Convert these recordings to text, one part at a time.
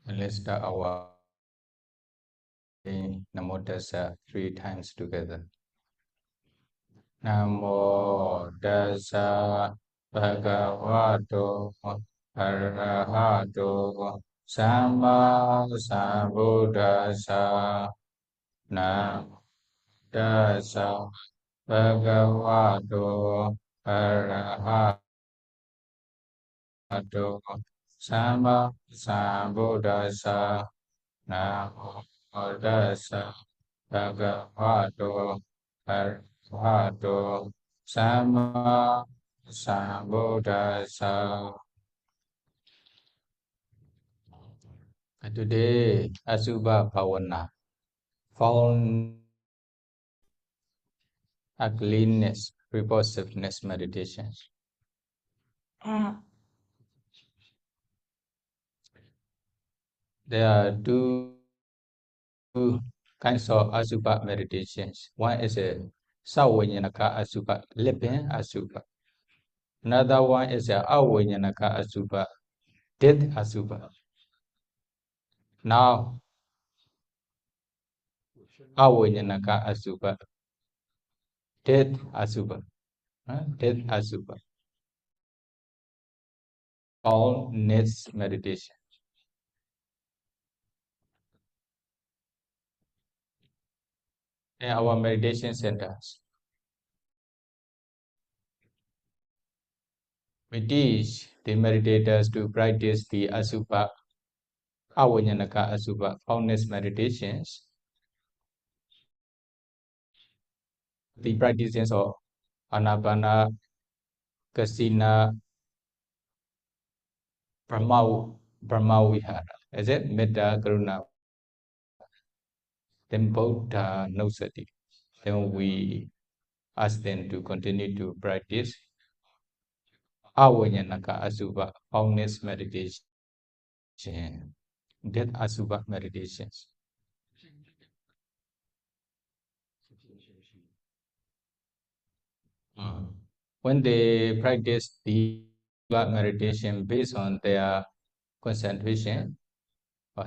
And let's start our Namo Tassa 3 times together. Namo Tassa Bhagavato Arahato Samma Sambuddhassa. Namo Tassa Bhagavato Arahato Samma Sambuddhassa. Namo Tassa Bhagavato Arahato Samma Sambuddhassa. Today, Asubha Bhavana, found ugliness, repulsiveness meditation. There are two kinds of Asubha meditations. One is a Sawayanaka Asubha, living Asubha. Another one is a Awayanaka Asubha, death Asubha. Now, Awayanaka Asubha, death Asubha, death Asubha. All needs meditation. In our meditation centers, we teach the meditators to practice the Asubha, Awayanaka Asubha, Foulness meditations. The practices of Anapanā, Kasina, Brahmavihara. Is it Metta, Karuna? Then Buddha Nosati. Then we ask them to continue to practice Awayanaka Asubha, Foulness meditation, death Asubha meditations. When they practice the meditation based on their concentration,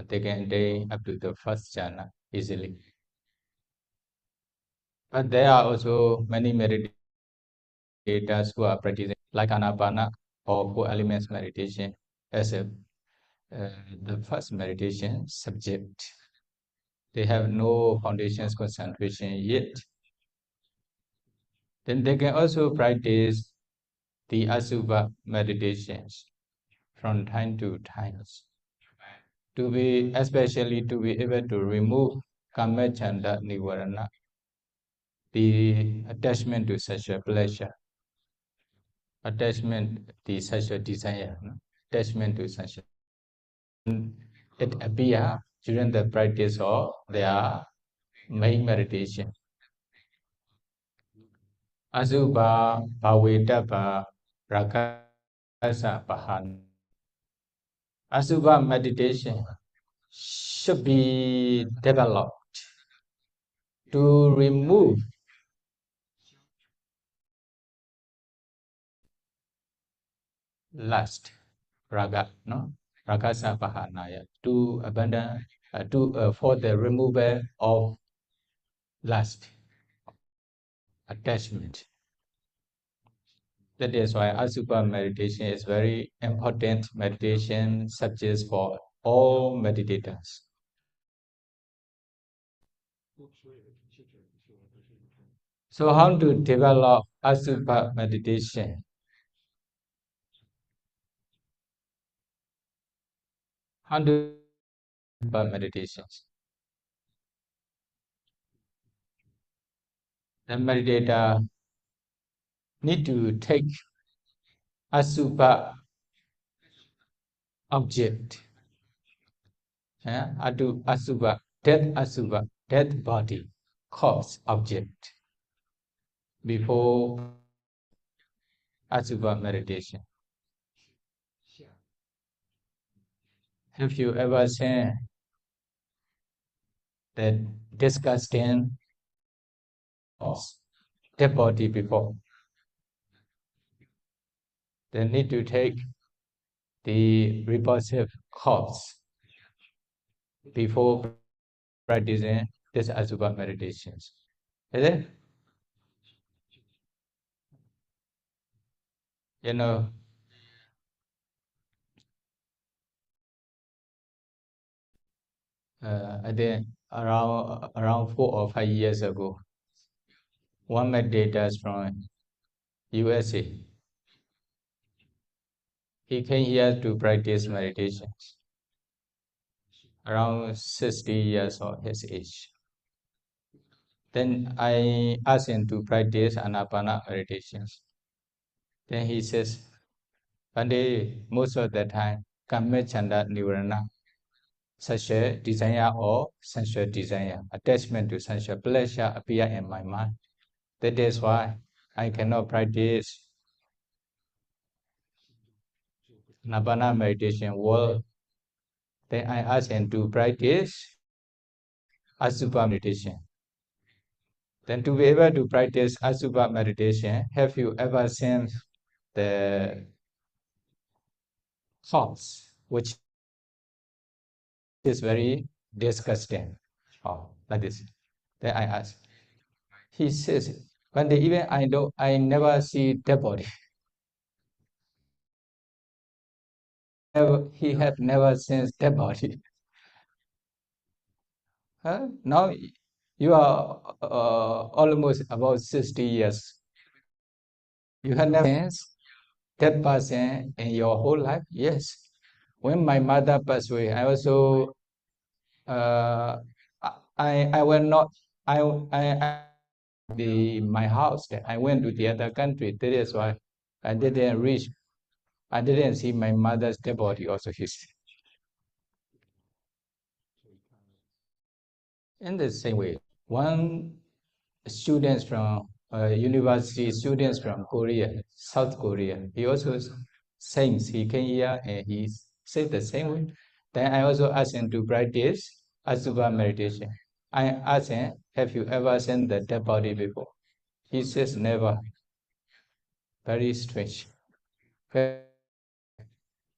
they can attain up to the first jhana easily. But there are also many meditators who are practicing like Anapana or four elements meditation as the first meditation subject. They have no foundations concentration yet. Then they can also practice the Asubha meditations from time to time, especially to be able to remove Kama Chanda Nivarana, the attachment to sexual pleasure, attachment to sexual desire, attachment to sexual. It appears during the practice of their main meditation. Asubha Bhavetapa Rakasa Pahana. Asubha meditation should be developed to remove lust, raga, no, rakasa pahanaya, to abandon, for the removal of lust, attachment. That is why Asubha meditation is very important meditation subject for all meditators. So how to develop Asubha meditation? How to develop meditations? The meditator need to take Asubha object, Asubha, dead body, corpse object before Asubha meditation. Have you ever seen that disgusting dead body before? They need to take the repulsive corpse before practicing this Asubha meditations. Is it? You know, I think around 4 or 5 years ago, one meditator from USA, he came here to practice meditations. Around 60 years of his age. Then I asked him to practice Anapana meditations. Then he says, Bande, most of the time, Kamma Chanda Nivarana, sexual desire or sensual desire, attachment to sensual pleasure appear in my mind. That is why I cannot practice Anapana meditation well. Then I asked him to practice Asubha meditation. Then to be able to practice Asubha meditation, have you ever seen the thoughts, which is very disgusting? Oh, like this. Then I ask. He says, but even I never see dead body. He had never seen dead body. Huh? Now you are almost about 60 years. You have never seen dead person in your whole life? Yes. When my mother passed away, I also I will not I my house. That I went to the other country. That is why I didn't reach. I didn't see my mother's dead body. Also, in the same way, one students from university students from Korea, South Korea. He also sings. He came here and he said the same way. Then I also asked him to practice Asubha meditation. I asked him, "Have you ever seen the dead body before?" He says, "Never." Very strange.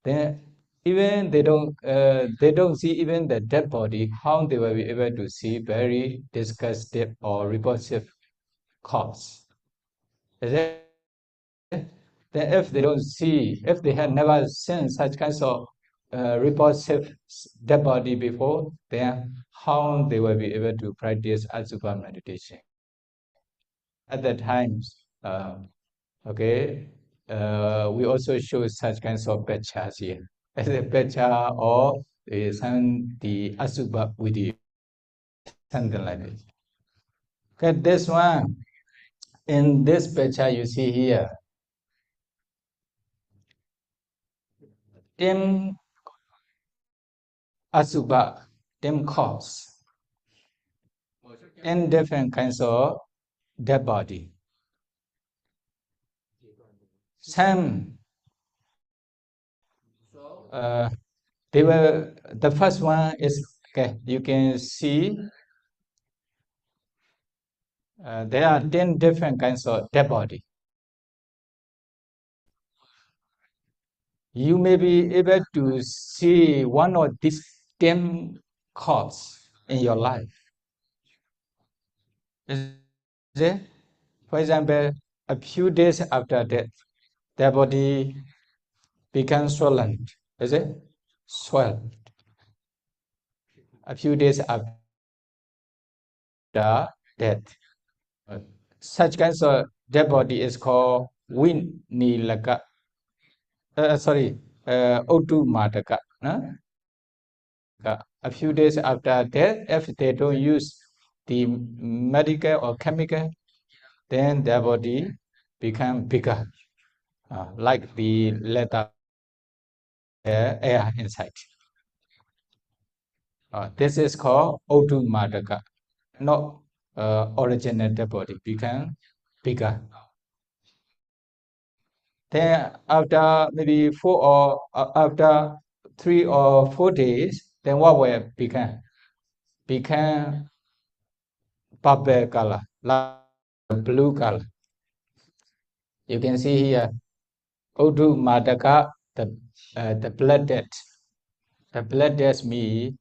Then even they don't see even the dead body, how they will be able to see very disgusting or repulsive cause. Is it? Then if they don't see, if they have never seen such kinds of repulsive dead body before, then how they will be able to practice Asubha meditation? At that times, okay, we also show such kinds of pictures here. As a picture or the Asubha video, something like this. Okay, this one, in this picture you see here, dim Asubha, dim corpse, in different kinds of dead body. Some they were the first one is okay. You can see there are 10 different kinds of dead body. You may be able to see one of these 10 corpses in your life. Is it? For example, a few days after death, their body becomes swollen. Is it? Swelled. A few days after death. Such kinds of dead body is called Winilaka. Sorry, Otumataka. A few days after death, if they don't use the medical or chemical, then their body become bigger, like the letter air inside. This is called Otumataka, not original dead body, become bigger. Then after maybe after 3 or 4 days, then what will become? Become purple color, like blue color. You can see here, Odu Madaka, the blood death. The blood death means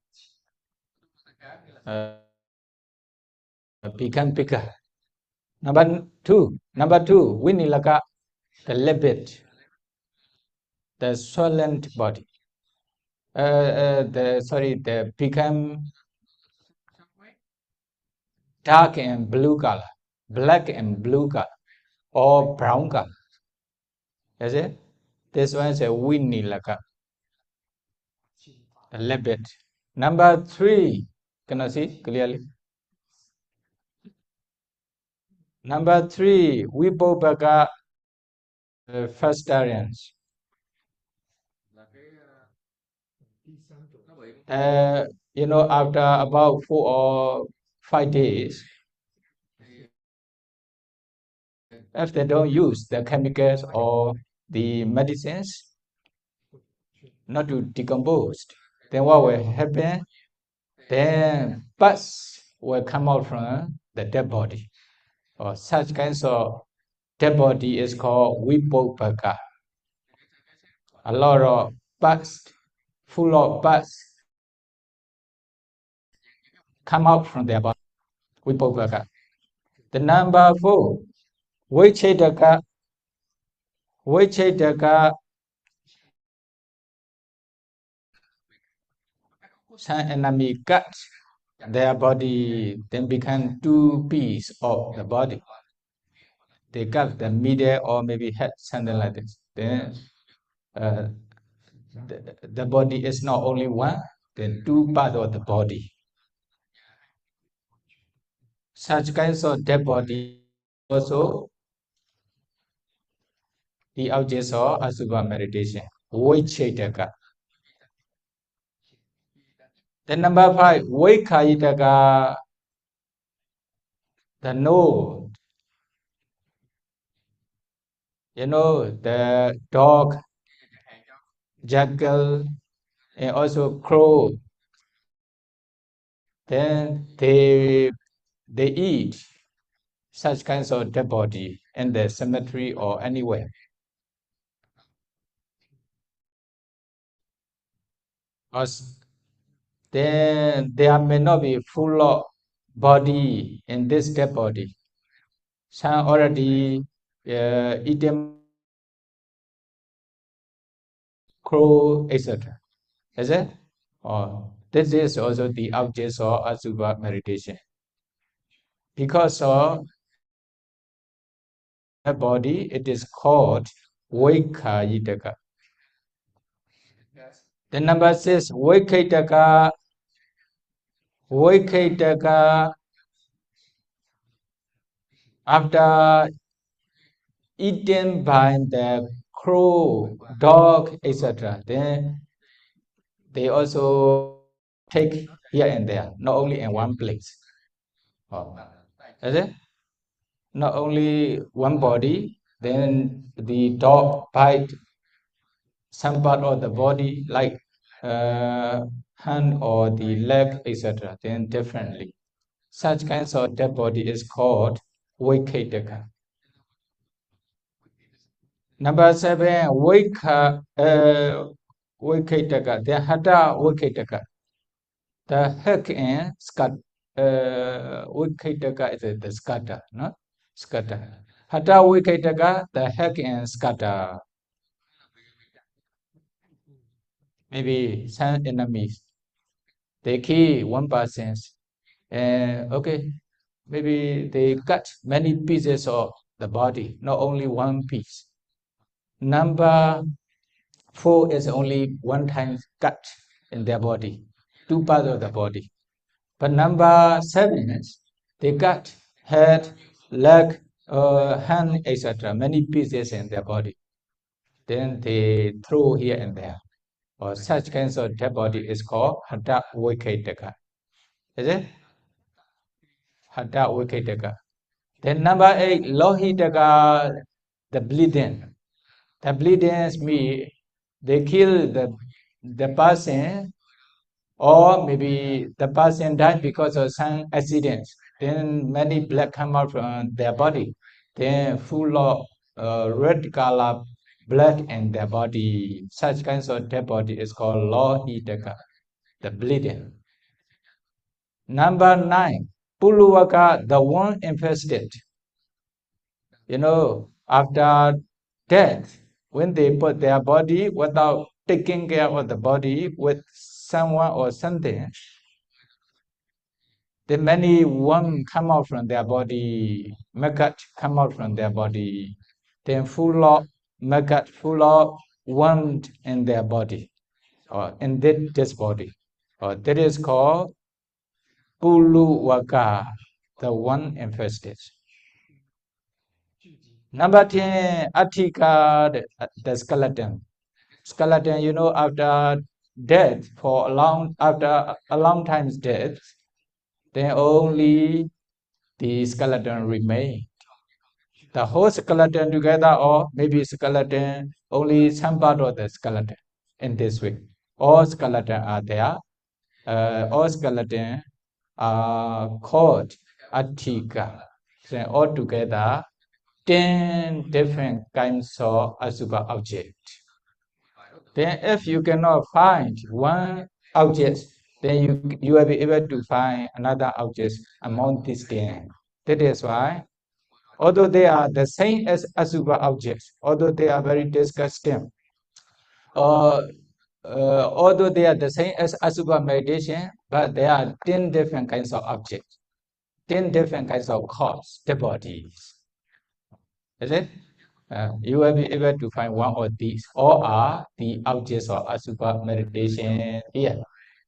become bigger. Number two, Vinilaka, the lipid, the swollen body. They become dark and blue color, black and blue color, or brown color. Is it? This one is a Vinilaka, the lipid. Number three, can I see clearly? Number three, Vipobhaka vegetarians. After about 4 or 5 days, if they don't use the chemicals or the medicines not to decompose, then what will happen? Then pus will come out from the dead body. Or such kinds of dead body is called vipobhaka. A lot of pus, full of pus, come out from their body. Vipobhaka. The number 4, Vichedaka. Some enemy cut their body, then become 2 pieces of the body. They cut the middle or maybe head, something like this. Then the body is not only one, then 2 parts of the body. Such kinds of dead body also the objects of Asubha meditation. Vichedaka. Then number 5, Vaikayitaka, the nose. The dog, jackal, and also crow. Then they eat such kinds of dead body in the cemetery or anywhere. Then there may not be full of body in this dead body. Some already eaten crow, etc. Is it? This is also the object of Asubha meditation. Because of the body, it is called Vaikayitaka. The number 6, Vaikayitaka. After eaten by the crow, dog, etc., then they also take here and there, not only in one place. Is it? Not only one body, then the dog bite some part of the body, like hand or the leg, etc., then differently. Such kinds of dead body is called Vaikayitaka. Number 7, Vaikayitaka, the Hatha Vaikayitaka. The heck and scat, Vaikayitaka is the scatter, no? Scatter. Hatha Vaikayitaka, the heck and scatter. Maybe some enemies, they kill one person, and okay, maybe they cut many pieces of the body, not only one piece. Number 4 is only one time cut in their body, 2 parts of the body. But number 7 is they cut head, leg, hand, etc., many pieces in their body. Then they throw here and there. Or such kinds of dead body is called Hatha Vaikayitaka. Is it? Hatha Vaikayitaka. Then number 8, Lohitaka, the bleeding. The bleeding means they kill the person, or maybe the person died because of some accident. Then many blood come out from their body. Then full of red color blood in their body. Such kinds of dead body is called Lohitaka, the bleeding. Number 9, Puluwaka, the one infested. After death, when they put their body without taking care of the body with someone or something, then many worms come out from their body, maggot come out from their body, then full of maggot, full of worms in their body, or in this body. That is called Puluwaka, the one infested. Number 10, Attika, the skeleton. Skeleton, after death, after a long time's death, then only the skeleton remain. The whole skeleton together, or maybe skeleton, only some part of the skeleton in this way. All skeleton are there. All skeleton are called Attika. So altogether, 10 different kinds of Asubha objects. Then if you cannot find one object, then you will be able to find another object among these 10. That is why, although they are the same as Asubha objects, although they are very disgusting, although they are the same as Asubha meditation, but there are 10 different kinds of objects, 10 different kinds of cause, the bodies. Is it? You will be able to find one of these. All are the objects of Asubha meditation. Here,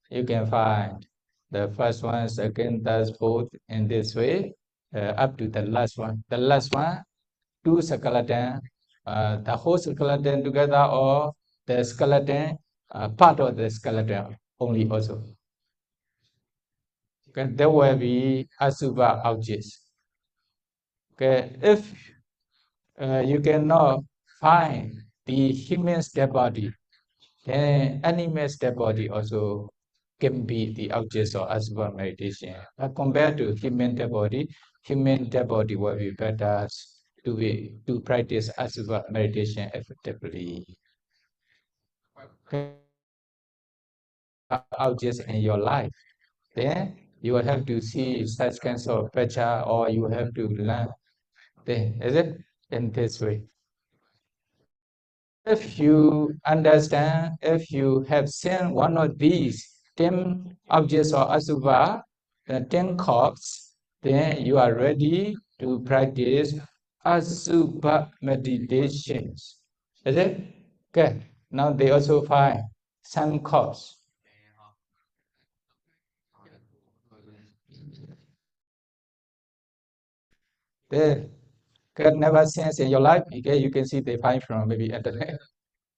you can find the first one, second, third, fourth, in this way, up to the last one. The last one, 2 skeleton, the whole skeleton together, or the skeleton, part of the skeleton only also. Okay, there will be Asubha objects. Okay, if you cannot find the human's dead body, then animal's dead body also can be the objects of Asubha meditation. But compared to human dead body will be better to practice Asubha meditation effectively. Objects in your life, then you will have to see such kinds of picture, or you have to learn. Then, is it in this way? If you understand, if you have seen one of these 10 objects of Asubha, the 10 corpses, then you are ready to practice Asubha meditations. Is it? Okay. Now they also find some corpse. They God never seen in your life. Okay, you can see they find from maybe internet.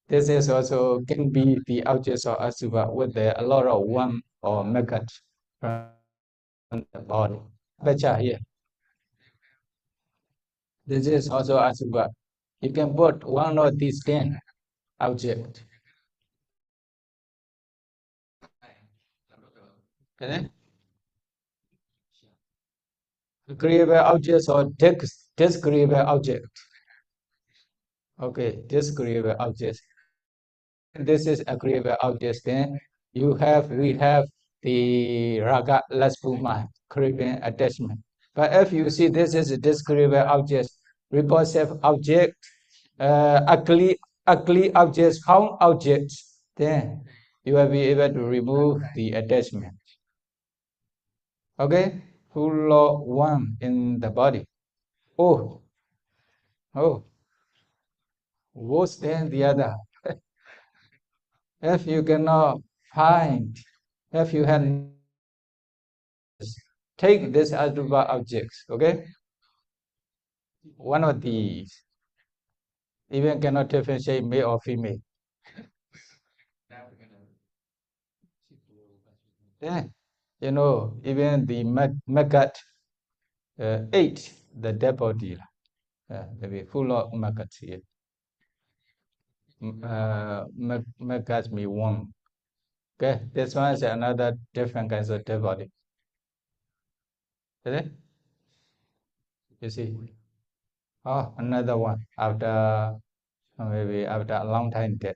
This is also can be the objects of Asubha with a lot of worm or maggot from the body. Picture here. This is also Asubha. You can put one of these 10 objects. Okay? Agreeable objects or disagreeable objects. Okay, disagreeable objects. This is agreeable objects. Then we have the raga laspuma, craving attachment. But if you see this is a disagreeable object, repulsive object, ugly objects, found objects, then you will be able to remove the attachment. Okay, full of one in the body. Oh, worse than the other. If you cannot find, if you have take this Adruva objects, okay? One of these, even cannot differentiate male or female. Yeah, even the maggot ate the dead body. Maybe full of maggots here. Maggots may warm. Okay, this one is another different kinds of dead body. Is it? You see? Oh, another one after maybe after a long time death,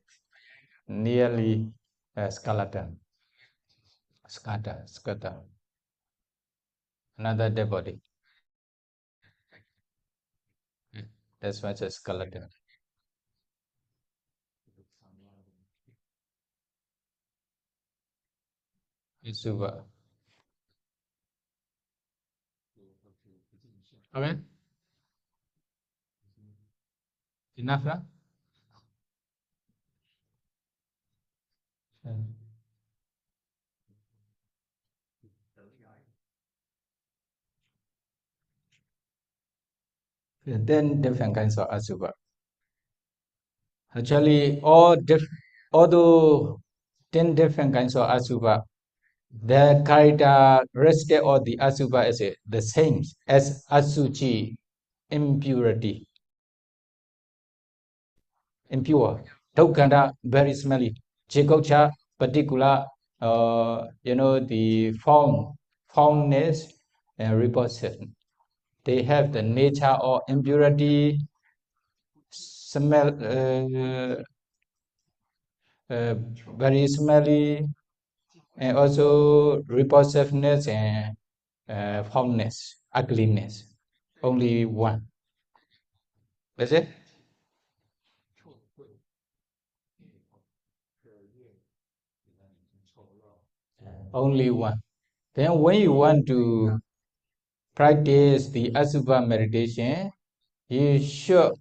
nearly a skeleton, scatter. another dead body. That's why it's a skeleton. Asuba. Okay. Enough, huh? Then different kinds of asuba. Actually, although 10 different kinds of asuba, the characteristic of the asuba is the same as asuchi, impurity, impure. Daukanda, very smelly. Chikocha, particular, the foulness and repulsion. They have the nature of impurity, smell, very smelly, and also repulsiveness and foulness, ugliness. Only one. Is it? Only one. Then when you want to practice the Asubha meditation, you should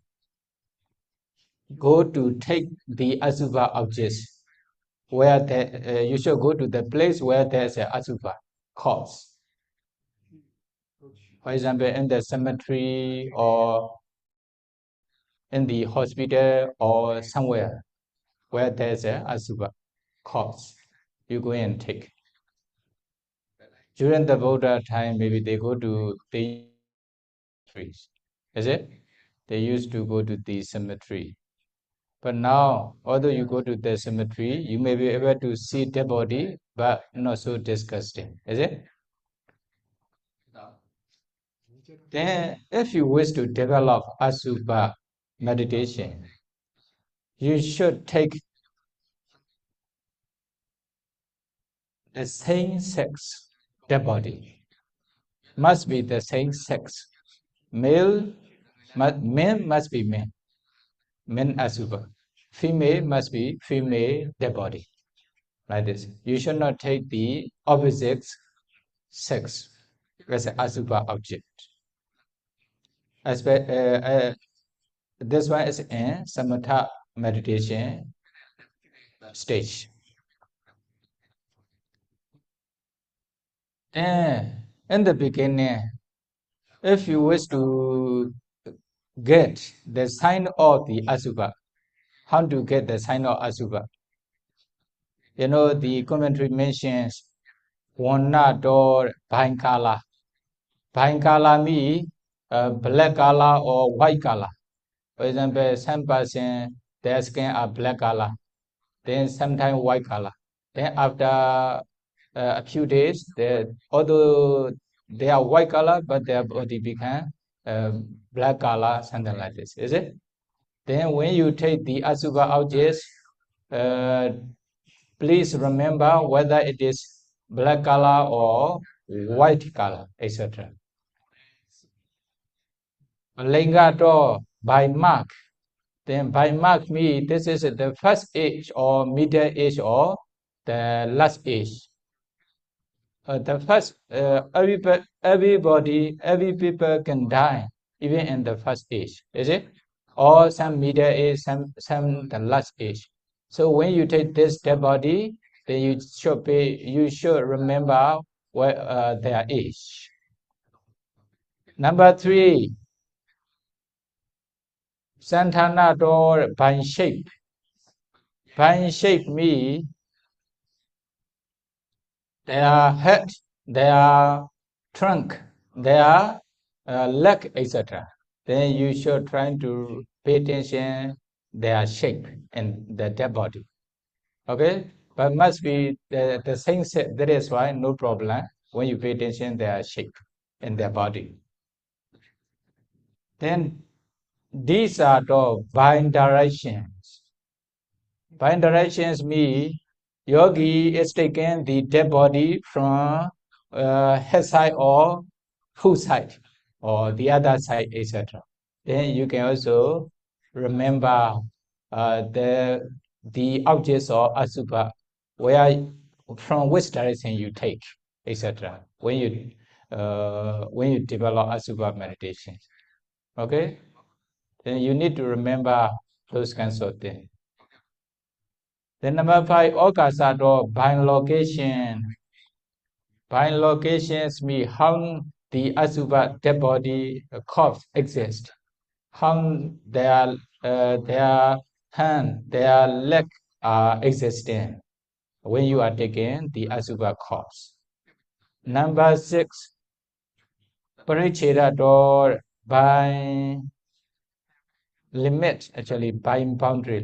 go to take the Asubha objects where you should go to the place where there's an Asubha corpse. For example, in the cemetery or in the hospital or somewhere where there's an Asubha corpse, you go and take. During the Buddha time, maybe they go to the trees. Is it? They used to go to the cemetery. But now, although you go to the cemetery, you may be able to see the body, but not so disgusting. Is it? Then, if you wish to develop Asubha meditation, you should take the same sex, the body. Must be the same sex. Men must be men Asubha. Female must be female, the body. Like this. You should not take the opposite sex as an Asubha object. This one is in Samatha meditation stage. And in the beginning, if you wish to get the sign of the Asubha, how to get the sign of Asubha? You know, the commentary mentions Wana door Bhankala. Bhankala means black color or white color. For example, some person, their skin are black color, then sometimes white color. Then after a few days, although they are white color, but their body become black color, something like this. Is it? Then when you take the Asubha objects, please remember whether it is black color or white color, etc. Lingato by mark. Then by mark me, this is the first age or middle age or the last age. The first, every people can die, even in the first age, is it? Or some middle age, some the last age. So when you take this dead body, then you should remember their age. Number 3, Santana door vine shape. Vine shape means their head, their trunk, their leg, etc. Then you should try to pay attention their shape and the dead body. Okay, but must be the same shape. That is why no problem when you pay attention their shape and their body. Then these are the vine directions. Vine directions mean yogi is taking the dead body from head side or full side or the other side, etc. Then you can also remember the objects of asubha, where from which direction you take, etc. When you develop asubha meditation, okay, then you need to remember those kinds of things. Then number 5, Okasado, by location. By locations mean how the asubha dead body corpse exists, how their hand, their leg are existing when you are taking the asubha corpse. Number 6, parichedador, by limit, actually by boundary,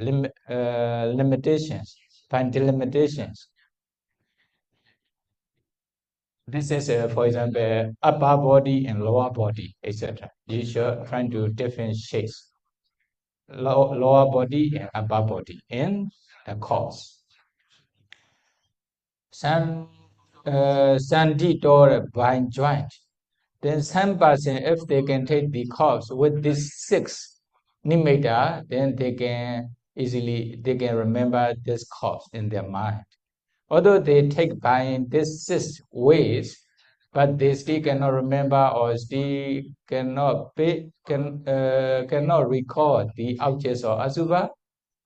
limitations, by delimitations. This is, for example, upper body and lower body, etc. You should try to differentiate lower body and upper body in the corpse. Some or by joint. Then some person, if they can take the corpse with this 6 nimitta, then they can remember this corpse in their mind. Although they take by these 6 ways, but they still cannot remember or still cannot recall the objects of asubha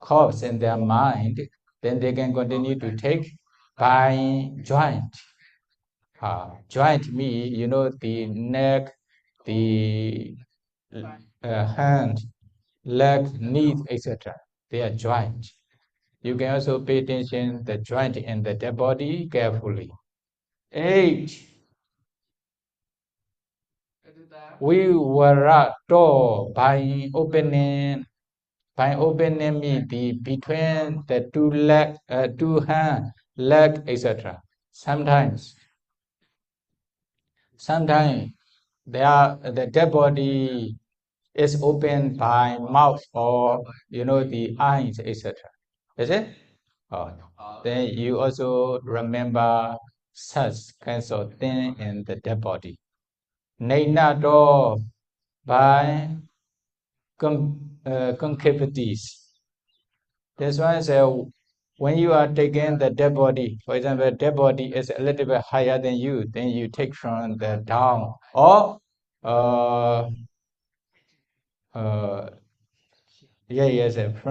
corpse in their mind, then they can continue to take by joint. Joint means, the neck, the hand, leg, knees, etc. They are joint. You can also pay attention the joint in the dead body carefully. 8. We were taught by opening means the between the 2 leg, 2 hand, leg, etc. Sometimes the dead body is opened by mouth or the eyes, etc. Is it? Then you also remember such kinds of things in the dead body. Nainato, by concavities. That's why I say when you are taking the dead body, for example, dead body is a little bit higher than you, then you take from the down or from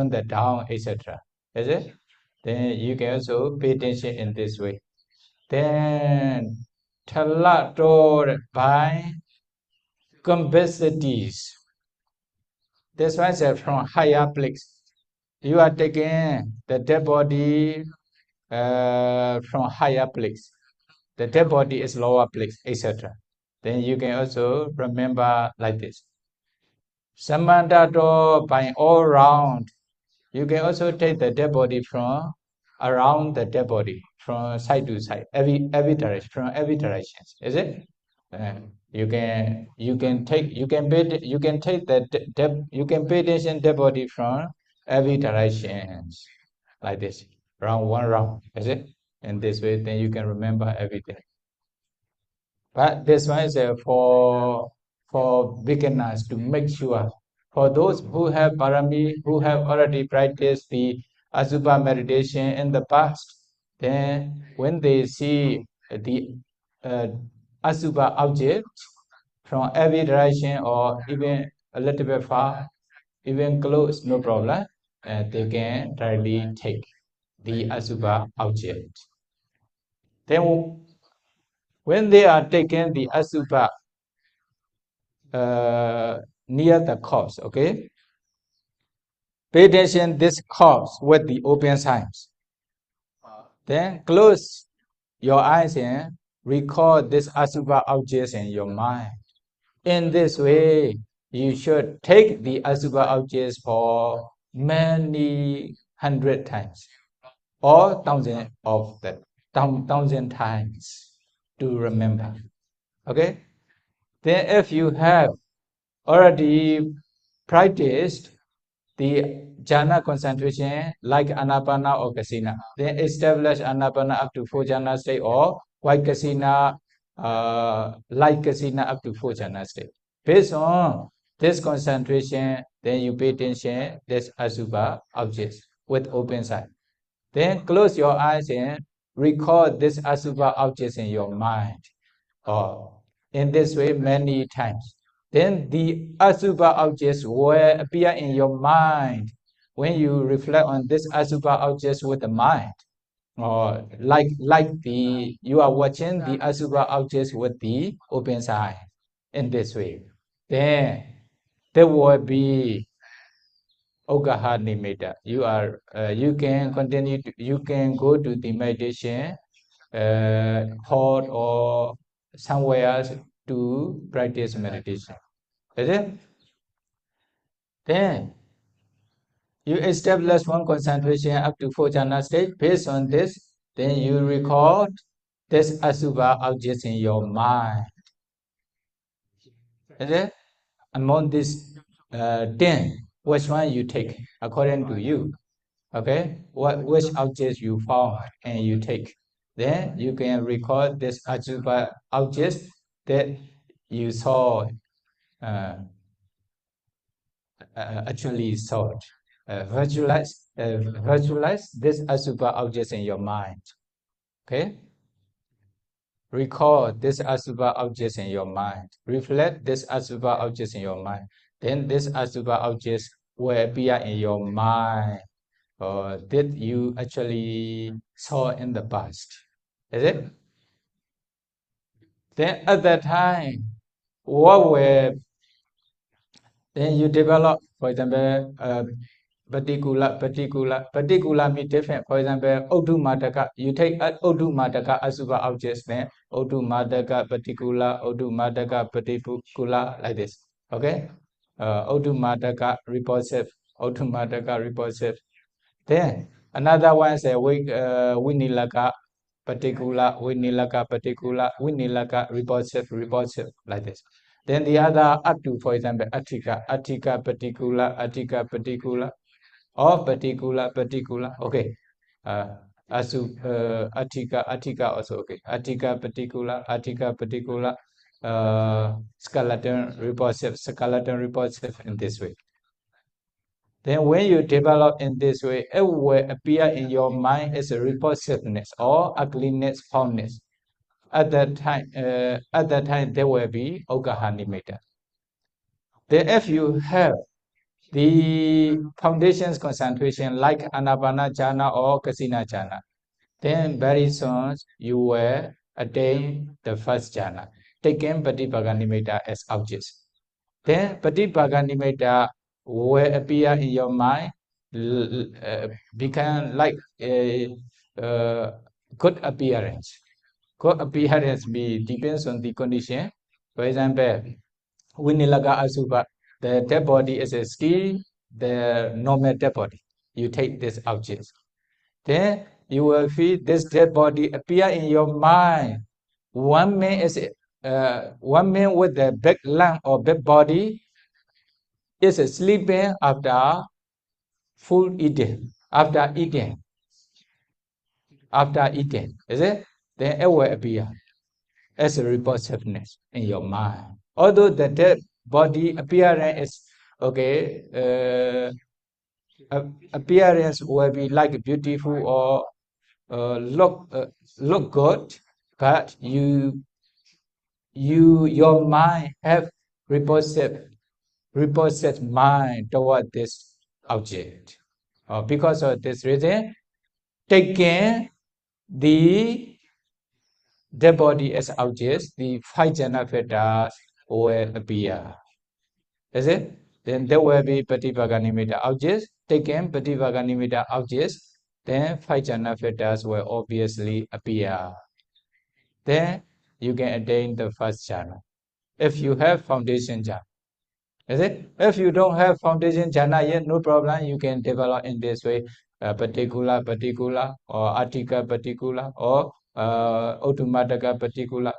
the down, etc. Is it? Then you can also pay attention in this way. Then talator, by complexities. That's why I said from higher place. You are taking the dead body from higher place. The dead body is lower place, etc. Then you can also remember like this. Samantato, by all round. You can also take the dead body from around the dead body, from side to side, every direction, from every direction. Is it? You can take pay attention dead body from every direction, like this, round one round. Is it? In this way, then you can remember everything. But this one is for beginners to make sure. For those who have parami, who have already practiced the asubha meditation in the past, then when they see the asubha object from every direction or even a little bit far, even close, no problem, they can directly take the asubha object. Then when they are taking the asubha near the corpse, okay? Pay attention this corpse with the open signs. Then close your eyes and recall this asubha objects in your mind. In this way, you should take the asubha objects for many 100 times or thousand times to remember. Okay? Then if you have already practiced the jhana concentration like Anapanā or Kasina, then establish Anapana up to 4 jhana state or white Kasina like Kasina up to 4 jhana state. Based on this concentration, then you pay attention this Asubha objects with open sight. Then close your eyes and record this Asubha objects in your mind. Or in this way many times. Then the Asubha objects will appear in your mind when you reflect on this Asubha objects with the mind. Or like you are watching the Asubha objects with the open side in this way. Then there will be Ogaha Nimitta. You can continue you can go to the meditation hall or somewhere else to practice meditation. Is it? Then you establish one concentration up to 4 jhana state. Based on this, then you record this Asubha objects in your mind. Is it? Among these 10, which one you take according to you? Okay, which objects you found and you take? Then you can record this Asubha objects that you saw actually thought. Visualize this Asubha objects in your mind. Okay? Recall this Asubha objects in your mind. Reflect this Asubha objects in your mind. Then this Asubha objects will appear in your mind that you actually saw in the past. Is it? Then at that time, what will then you develop, for example, Patikula means different. For example, Oddu Madaka, you take Oddu Madaka Asubha objects, then Oddu Madaka Patikula, like this. Okay? Oddu Madaka repulsive, Oddu Madaka repulsive. Then another one is Winilaka Winilaka repulsive, like this. Then the other Attu, for example, Attika particular, or particular, okay. Attika also okay. Attika particular, skeleton repulsive in this way. Then when you develop in this way, it will appear in your mind as a repulsiveness or ugliness, foulness. At that time, there will be Ogaha Nimitta. Then if you have the foundations concentration like Anapana jhana or Kasina jhana, then very soon you will attain the first jhana, taking Patibhaga Nimitta as objects. Then Patibhaga Nimitta will appear in your mind, become like a good appearance. Good appearance depends on the condition. For example, Winilaga Asubha, the dead body is still the normal dead body. You take this object. Then you will feel this dead body appear in your mind. One man with the big lung or big body is sleeping after full eating. After eating, is it? Then it will appear as a repulsiveness in your mind. Although the dead body appearance is okay, appearance will be like beautiful or look good, but your mind have repulsive mind toward this object. Because of this reason, taking the dead body as objects, the 5 jhana fetters will appear. Is it? Then there will be Patibhaga Nimitta objects. Taken Patibhaga Nimitta objects, then 5 jhana fetters will obviously appear. Then you can attain the first jhana. If you have foundation jhana. Is it? If you don't have foundation jhana yet, no problem. You can develop in this way, particular, or artica particular, or automatica particular,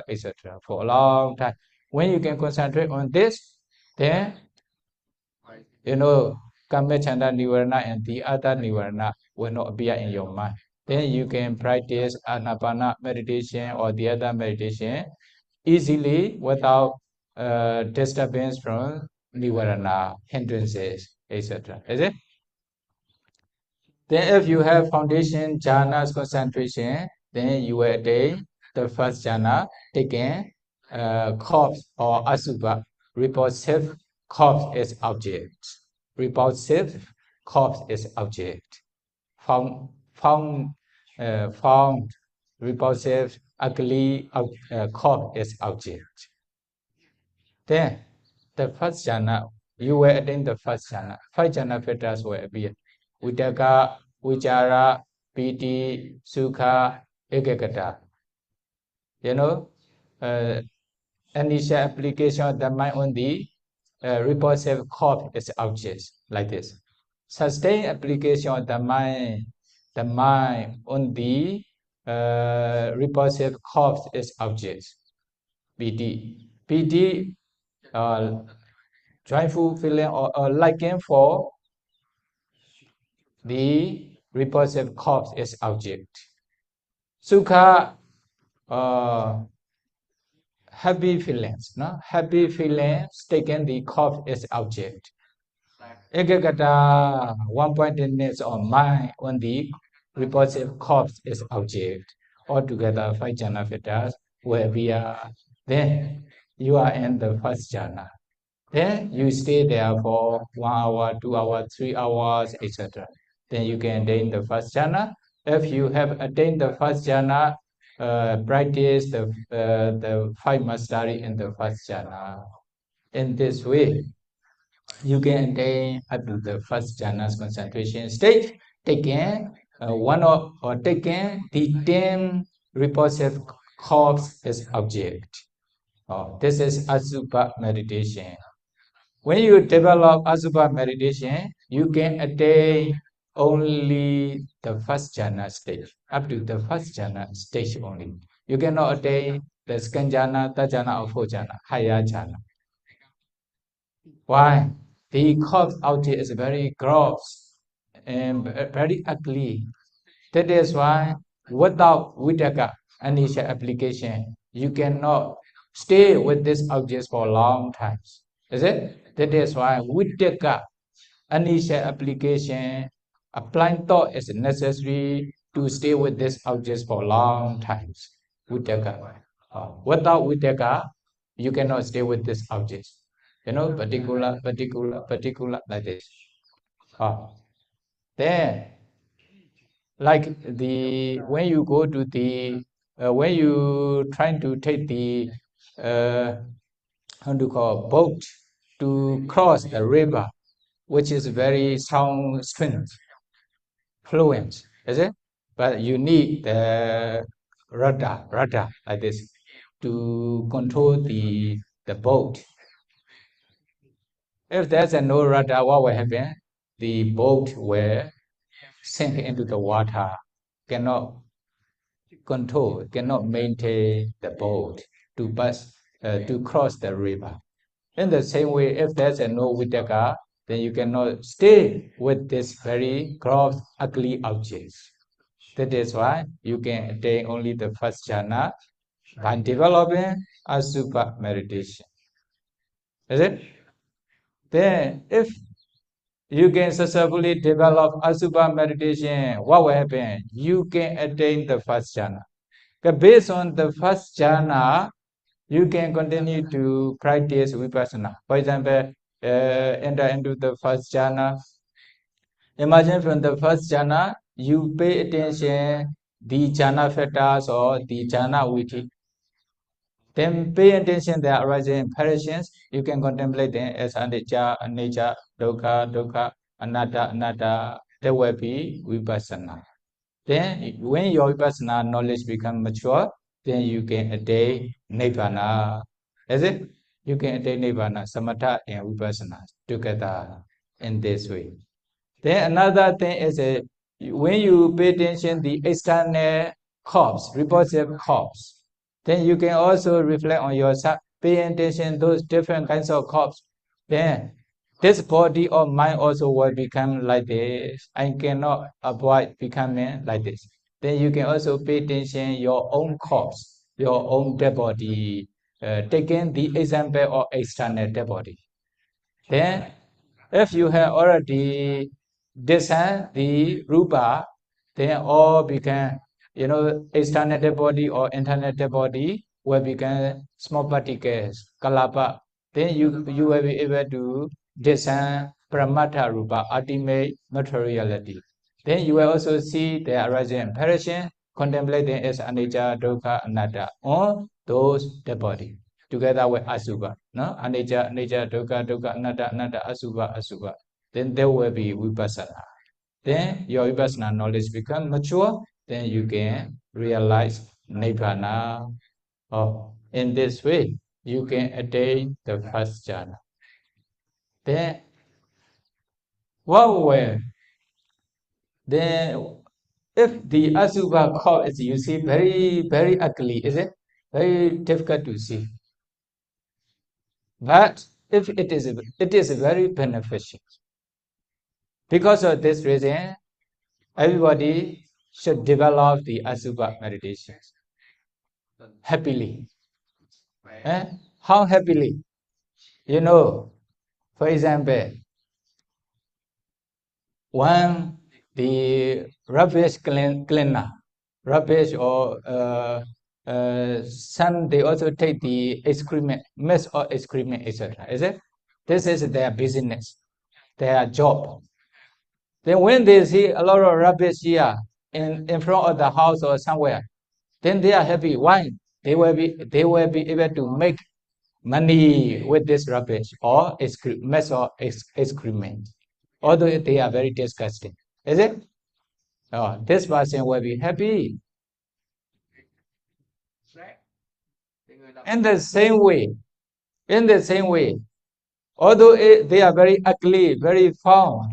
etc. For a long time. When you can concentrate on this, then Kama Chanda Nibbāna and the other Nibbāna will not appear in your mind. then you can practice Anapana meditation or the other meditation easily without disturbance from Nibbāna, hindrances, etc. Is it? Then if you have foundation jhanas concentration, then you will attain the first jhana, taking corpse or asubha, repulsive corpse is object. Repulsive corpse is object. Found, repulsive, ugly corpse is object. Then the first jhana, you will attain the first jhana. 5 jhana filters will appear. Vitakka, Vichara, Piti, Sukha, Ekagata. You know, initial application of the mind on the repulsive corpse is objects, like this. Sustained application of the mind on the repulsive corpse is objects. Piti. Piti, joyful feeling or liking for the repulsive corpse is object. Sukha, happy feelings, no? Happy feelings taken the corpse is object. Ekagata, one-pointedness of mind on the repulsive corpse is object. Altogether, 5 jhana filters where we are. Then you are in the first jhana. Then you stay there for 1 hour, 2 hours, 3 hours, etc. Then you can attain the first jhana. If you have attained the first jhana, practice the 5 mastery in the first jhana. In this way, you can attain up to the first jhana's concentration stage, taking taking the 10 repulsive corpse as object. This is Asubha meditation. When you develop Asubha meditation, you can attain only the first jhana stage, up to the first jhana stage only. You cannot attain the second jhana, third jhana, or fourth jhana, higher jhana. Why? The corpse out here is very gross and very ugly. That is why without Vitakka, initial application, you cannot stay with this object for a long time. Is it? That is why Vitakka, initial application, applying thought is necessary to stay with this object for a long time. Vitakka. Without Vitakka, you cannot stay with this object. You know, particular, like this. Then, like when you go to the, when you trying to take the, how to call, boat to cross the river, which is very strong stream, fluent, is it? But you need the rudder, like this, to control the boat. If there's no rudder, what will happen? The boat will sink into the water, cannot control, cannot maintain the boat to pass, to cross the river. In the same way, if there's no Vitakka, then you cannot stay with this very gross, ugly objects. That is why you can attain only the first jhana by developing Asubha meditation. Is it? Then, if you can successfully develop Asubha meditation, what will happen? You can attain the first jhana. Based on the first jhana, you can continue to practice Vipassana. For example, enter into the first jhana. Imagine from the first jhana, you pay attention the jhana factors or the jhana viti. Then pay attention there arising impressions. You can contemplate them as anicca, anicca, dukkha, dukkha, anatta, anatta. That will be Vipassana. Then when your Vipassana knowledge becomes mature, then you can attain Nibbāna. Is it? You can attain Nibbāna, Samatha and Vipassana together in this way. Then another thing is when you pay attention the external corpse, repulsive corpse, then you can also reflect on yourself, pay attention those different kinds of corpse. Then this body of mind also will become like this. I cannot avoid becoming like this. then you can also pay attention your own corpse, your own dead body, taking the example of external dead body. Then, if you have already discerned the rupa, then all become, external dead body or internal dead body will become small particles, kalapa. Then you will be able to discern pramata rupa, ultimate materiality. Then you will also see the arising impression, contemplating as anicca, dukkha, anatta on those dead body together with asubha, no? Anicca, dukkha, anatta, asubha. Then there will be vipassana. Then your vipassana knowledge become mature. Then you can realize Nibbāna. Oh, in this way, you can attain the first jhana. Then, what will? Then, if the asubha corp is, you see, very, very ugly, is it? Very difficult to see. But if it is very beneficial. Because of this reason, everybody should develop the asubha meditation happily. How happily? For example, when the rubbish cleaner, rubbish or some, they also take the excrement, mess or excrement, etc. Is it? This is their business, their job. Then when they see a lot of rubbish here in front of the house or somewhere, then they are happy. Why? They will be able to make money with this rubbish or mess or excrement. Although they are very disgusting. Is it? Oh, this person will be happy. In the same way, although they are very ugly, very foul,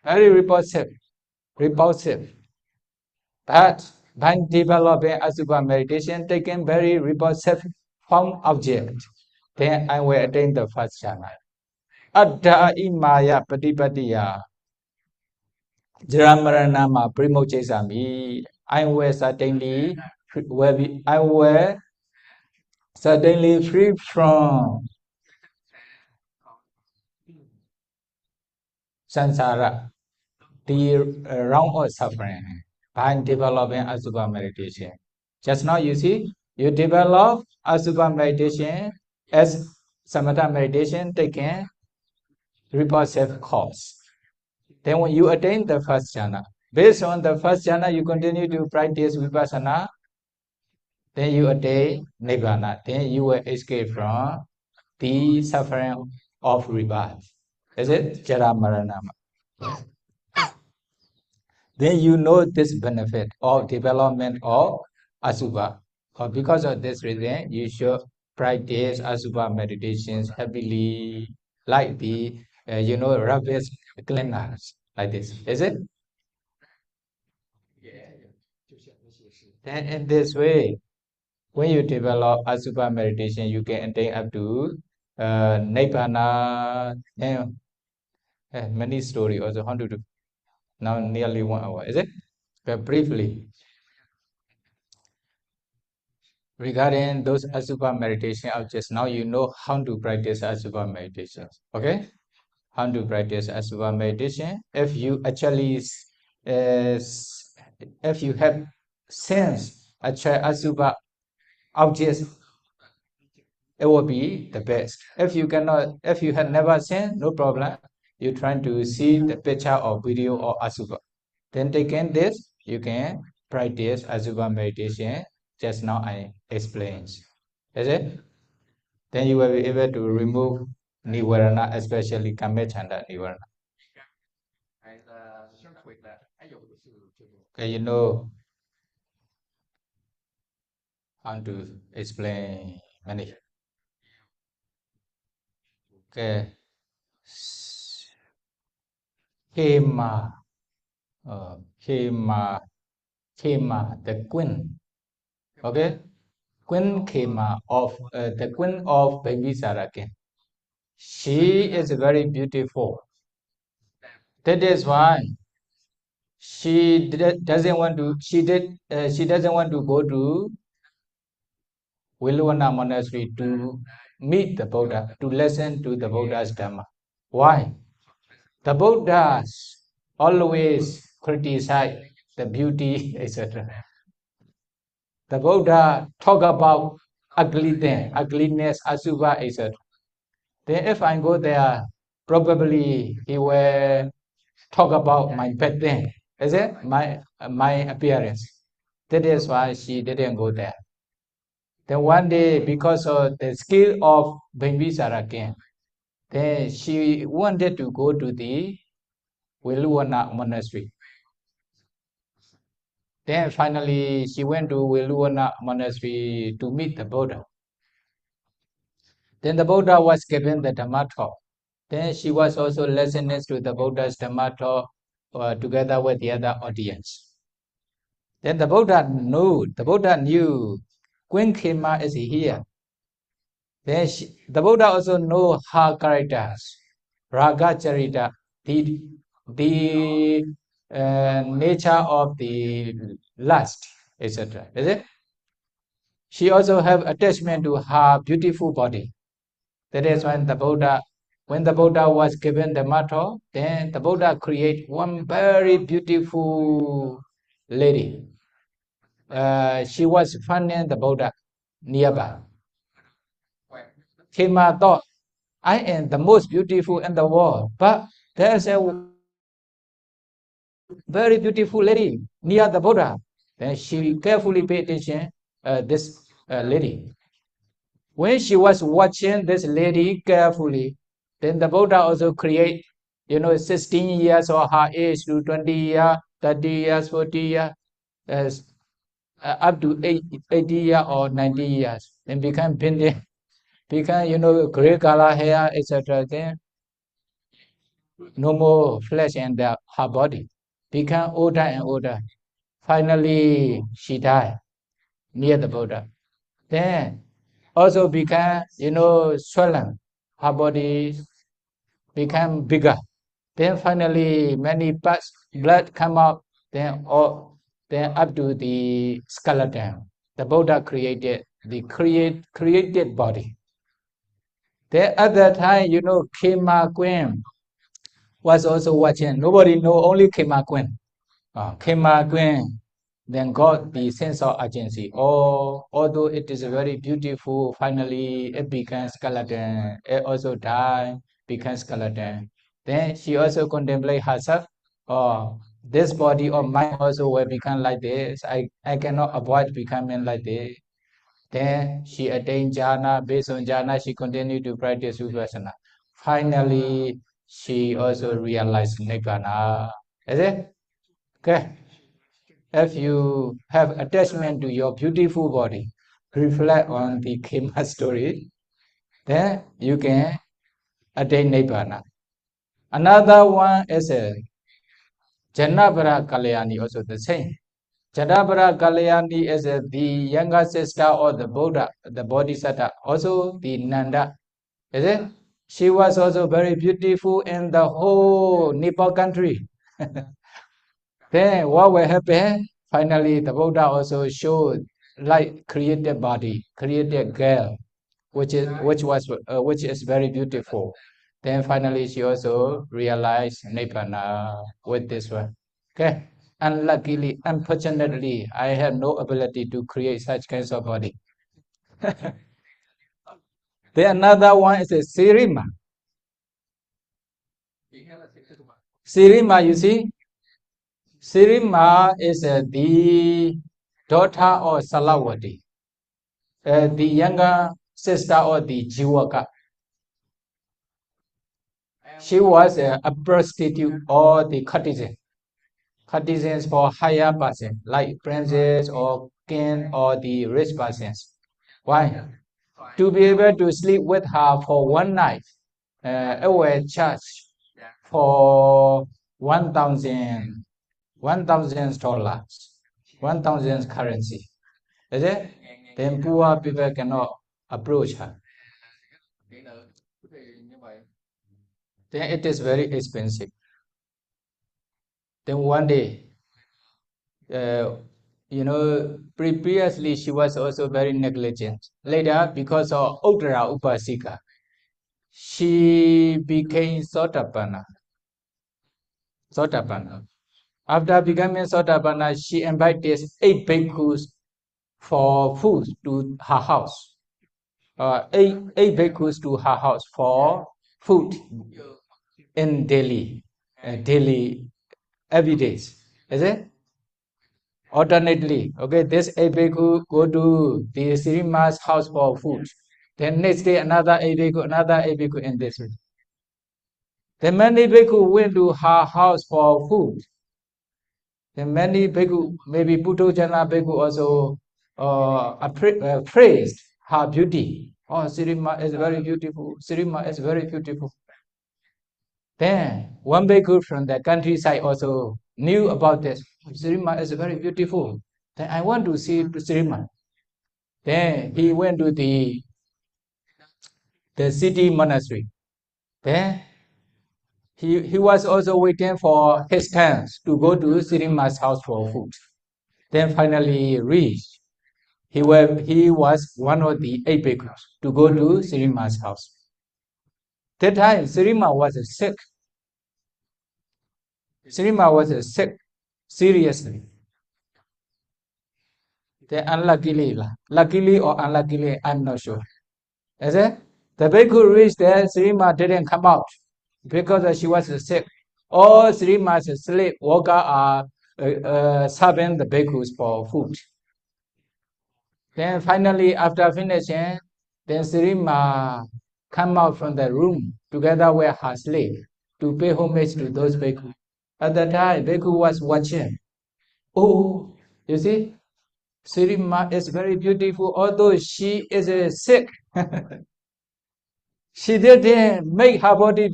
very repulsive, but by developing asubha meditation, taking very repulsive form object, then I will attain the first jhana. Addha imaya patipatiya jaramarana primochesami. I will certainly free from samsara, the realm of suffering, by developing asubha meditation. Just now you see, you develop asubha meditation as samatha meditation taking repulsive course. Then when you attain the first jhana, based on the first jhana, you continue to practice vipassana, then you attain Nibbāna, then you will escape from the suffering of rebirth. Is it? Jara Marana. Then you know this benefit of development of asubha. Because of this reason, you should practice asubha meditations happily, like the rubbish cleaners, like this. Is it? Then in this way, when you develop asubha meditation, you can attain up to Nibbāna. And many story also. How to do? Now nearly 1 hour. Is it? But briefly, regarding those asubha meditation objects, now you know how to practice asubha meditation. Okay? How to practice asubha meditation. If you actually, if you have sense actually asubha objects, it will be the best. If you have never seen, no problem. You try to see the picture or video or asubha. Then taking this, you can practice asubha meditation. Just now I explained. Is it? Then you will be able to remove nivarana, especially kamechanda nivarana. Okay, you know how to explain many. Okay. Khmer, Khmer, the queen. Okay, Queen Khmer of the queen of Bimbisara king. She is very beautiful. That is why doesn't want to. She doesn't want to go to Viluvana monastery to meet the Buddha, to listen to the Buddha's Dhamma. Why? The Buddhas always criticize the beauty, etc. The Buddha talk about ugly thing, ugliness, asubha, etc. Then if I go there, probably he will talk about my bad thing, is it? My appearance. That is why she didn't go there. Then one day, because of the skill of Bimbisara king, then she wanted to go to the Viluvana monastery. Then finally, she went to Viluvana monastery to meet the Buddha. Then the Buddha was given the Dhamma talk. Then she was also listening to the Buddha's Dhamma talk together with the other audience. Then the Buddha knew Queen Khmer is here. Then the Buddha also know her characters, Raga Charita, the nature of the lust, etc. Is it? She also have attachment to her beautiful body. That is when the Buddha was given the motto, then the Buddha create one very beautiful lady. She was finding the Buddha nearby. Khmer thought, I am the most beautiful in the world, but there's a very beautiful lady near the Buddha. Then she carefully paid attention this lady. When she was watching this lady carefully, then the Buddha also create, 16 years or her age to 20 years, 30 years, 40 years, up to 80 years or 90 years. Then become bending, become, gray color hair, etc. Then no more flesh in her body. Become older and older. Finally, she died near the Buddha. Then also become, swollen. Her body become bigger. Then finally, many parts blood come out. Then up to the skeleton. The Buddha created the created body. Then at that time, Khmer Queen was also watching. Nobody know, only Khmer Queen. Khmer Queen then got the sense of urgency. Although it is very beautiful, finally it becomes skeleton. It also died, becomes skeleton. Then she also contemplate herself. This body of mine also will become like this. I cannot avoid becoming like this. Then she attained jhana. Based on jhana, she continued to practice vipassana. Finally, she also realized Nibbāna. Is it? Okay. If you have attachment to your beautiful body, reflect on the Khmer story, then you can attain Nibbāna. Another one is a Janabara Kalyani, also the same. Janabara Kalyani is the younger sister of the Buddha, the Bodhisattva, also the Nanda. Is it? She was also very beautiful in the whole Nepal country. Then what will happen? Finally, the Buddha also showed like created body, created girl, which is very beautiful. Then finally, she also realized Nibbāna with this one. Okay. Unluckily, unfortunately, I have no ability to create such kinds of body. Then another one is a Sirima. Sirima, you see, Sirima is the daughter of Salawati, the younger sister of the Jivaka. She was a prostitute or the courtesan. Courtesans for higher person, like princess or king or the rich persons. Why? To be able to sleep with her for one night, it will charge for 1,000 $1,000, 1,000 currency. Is it? Then poor people cannot approach her. Then it is very expensive. Then one day, Previously she was also very negligent. Later, because of Uttara Upasika, she became Sotapanna. After becoming Sotapanna, she invited 8 bhikkhus for food to her house. Eight bhikkhus to her house for food in Delhi, every day. Is it? Alternately, okay, this 8 bhikkhu go to the Srima's house for food. Then next day, another 8 bhikkhu in this way. Then many bhikkhu went to her house for food. Then many bhikkhu, maybe Puthojana bhikkhu also praised her beauty. Oh, Srima is very beautiful. Srima is very beautiful. Then one bhikkhu from the countryside also knew about this. Srima is very beautiful. Then I want to see Srima. Then he went to the city monastery. Then he was also waiting for his chance to go to Srima's house for food. Then finally reached. He was one of the 8 bhikkhus to go to Srima's house. That time Srima was sick. Srima was sick seriously. Then luckily or unluckily, I'm not sure. Is it? The bhikkhu reached there, Srima didn't come out because she was sick. All Srima's slave worker are serving the bhikkhus for food. Then finally, after finishing, then Srima come out from the room together with her slave to pay homage to those bhikkhus. At the time, bhikkhu was watching. Oh, you see, Srima is very beautiful, although she is sick. She didn't make her body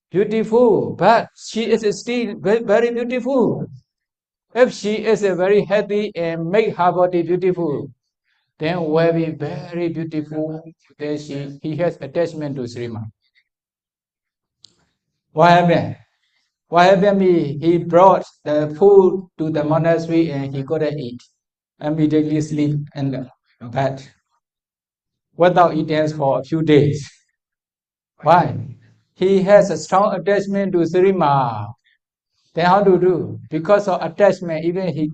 beautiful, but she is still very beautiful. If she is very healthy and make her body beautiful, then will be very beautiful. Then he has attachment to Srima. What happened? What happened? He brought the food to the monastery and he couldn't eat. Immediately sleep in the bed without eating for a few days. Why? He has a strong attachment to Srima. Then how to do? Because of attachment, even he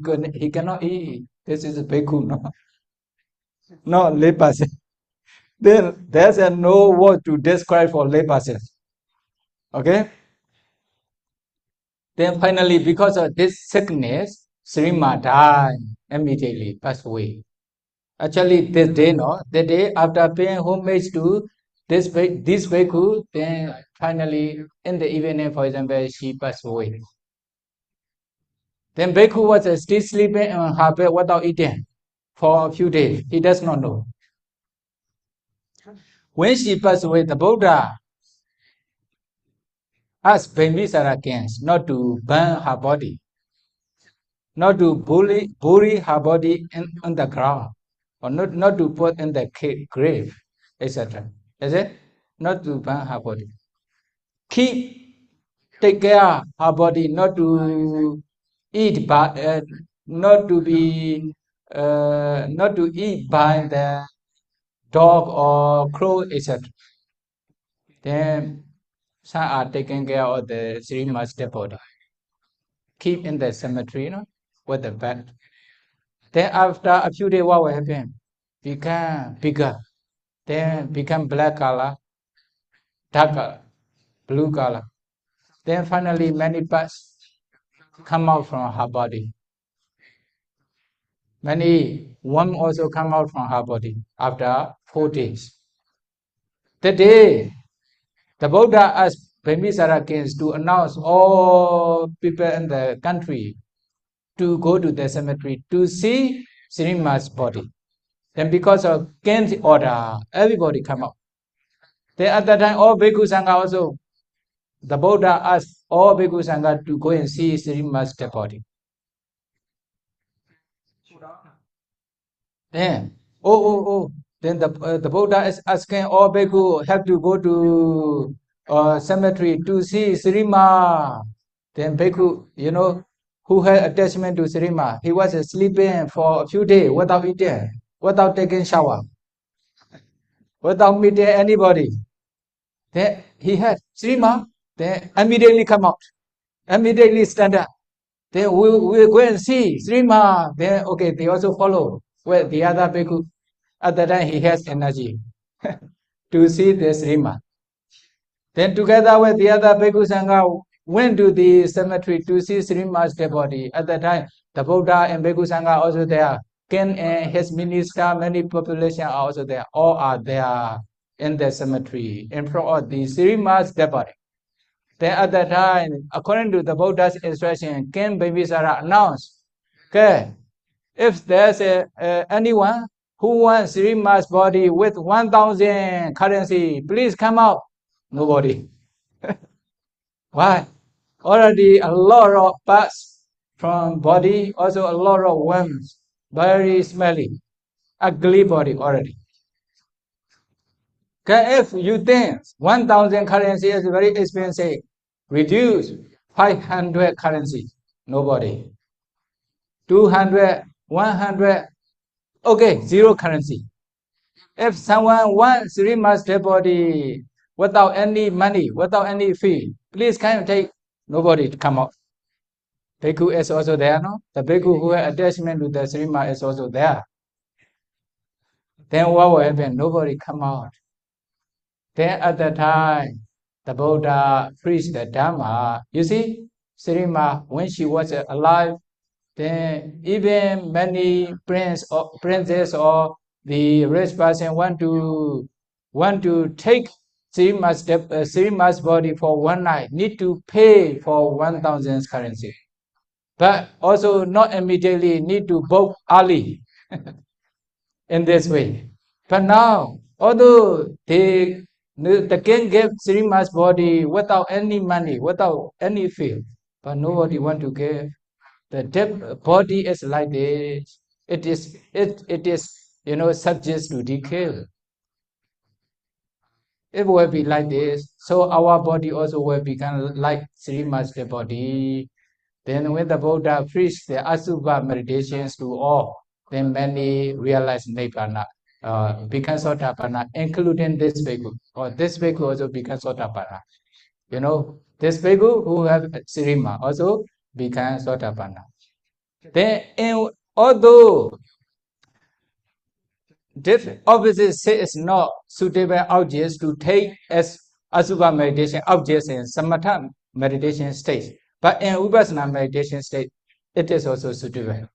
cannot eat. This is a bhikkhu, no? No, lay person. Then there's no word to describe for lay person. Okay? Then finally, because of this sickness, Srima died immediately, passed away. Actually, this day, no? The day after paying homage to this bhikkhu, then finally, in the evening, for example, she passed away. Then bhikkhu was still sleeping on her bed without eating for a few days. He does not know. When she passed away, the Buddha asked Bhavana kings not to burn her body, not to bury her body on the ground, or not to put in the grave, etc. Is it? Not to burn her body. Take care her body, not to eat, but not to eat by the dog or crow, etc. Then some are taking care of the Srima's dead body. Keep in the cemetery, with the bed. Then after a few days, what will happen? Become bigger. Then become black color, dark color, blue color. Then finally many parts come out from her body. Many worms also come out from her body after 4 days. The day the Buddha asked Bhavana kings to announce all people in the country to go to the cemetery to see Srima's body. Then because of king's order, everybody come out. Then at that time, all Bhikkhu Sangha also, the Buddha asked all Bhikkhu Sangha to go and see Srima's dead body. Then, then the Buddha is asking all Bhikkhu have to go to cemetery to see Srima. Then Bhikkhu, who had attachment to Srima, he was sleeping for a few days without eating, without taking shower, without meeting anybody. Then he had Srima, then immediately come out, immediately stand up. Then we go and see Srima. Then okay, they also follow with the other bhikkhu. At that time he has energy to see the Srima. Then together with the other bhikkhu sangha went to the cemetery to see Srima's dead body. At that time, the Buddha and bhikkhu sangha also there. King and his minister, many population are also there. All are there in the cemetery in front of the Srima's dead body. Then at that time, according to the Buddha's instruction, King Bimbisara announced, okay, if there's anyone who wants Srima's body with 1,000 currency, please come out. Nobody. Why? Already a lot of parts from body, also a lot of worms, very smelly, ugly body already. Okay, if you think 1,000 currency is very expensive, reduce 500 currency. Nobody. 200, 100, okay, 0 currency. If someone wants Srima's dead body without any money, without any fee, please can you take? Nobody to come out. Bhikkhu is also there, no? The bhikkhu who has attachment to the Srima is also there. Then what will happen? Nobody come out. Then at the time, the Buddha preached the Dhamma. You see, Srima, when she was alive, then even many princes or the rich person want to take Srima's body for one night, need to pay for 1,000 currency. But also not immediately need to book early in this way. But now, although the king gave Srima's body without any money, without any fee, but nobody want to give. The dead body is like this. It is subject to decay. It will be like this. So our body also will become like Srima's dead body. Then when the Buddha preached the Asubha meditations to all, then many realize Nibbāna, become Sotapanna, including this bhikkhu. Or this bhikkhu also becomes Sotapanna. This bhikkhu who have Srima also become Sotapanna. Then, although this opposite state is not suitable objects to take as Asubha meditation objects in Samatha meditation state, but in Vipassana meditation state, it is also suitable.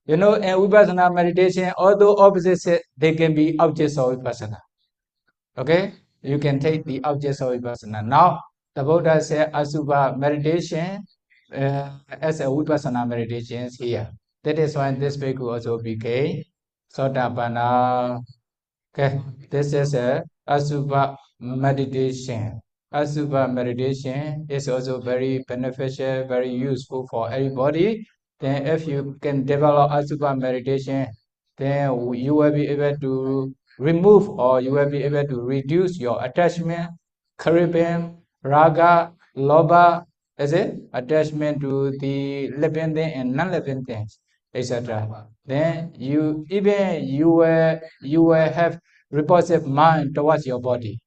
In Vipassana meditation, although opposite, they can be objects of Vipassana. Okay? You can take the objects of Vipassana. Now, the Buddha said Asubha meditation as a Vipassana meditation here. That is why this bhikkhu also became Sotapanna. Okay? This is a Asubha meditation. Asubha meditation is also very beneficial, very useful for everybody. Then if you can develop Asubha meditation, then you will be able to remove or you will be able to reduce your attachment, craving, raga, lobha, is it? Attachment to the living thing and non-living things, etc. Then you will have repulsive mind towards your body.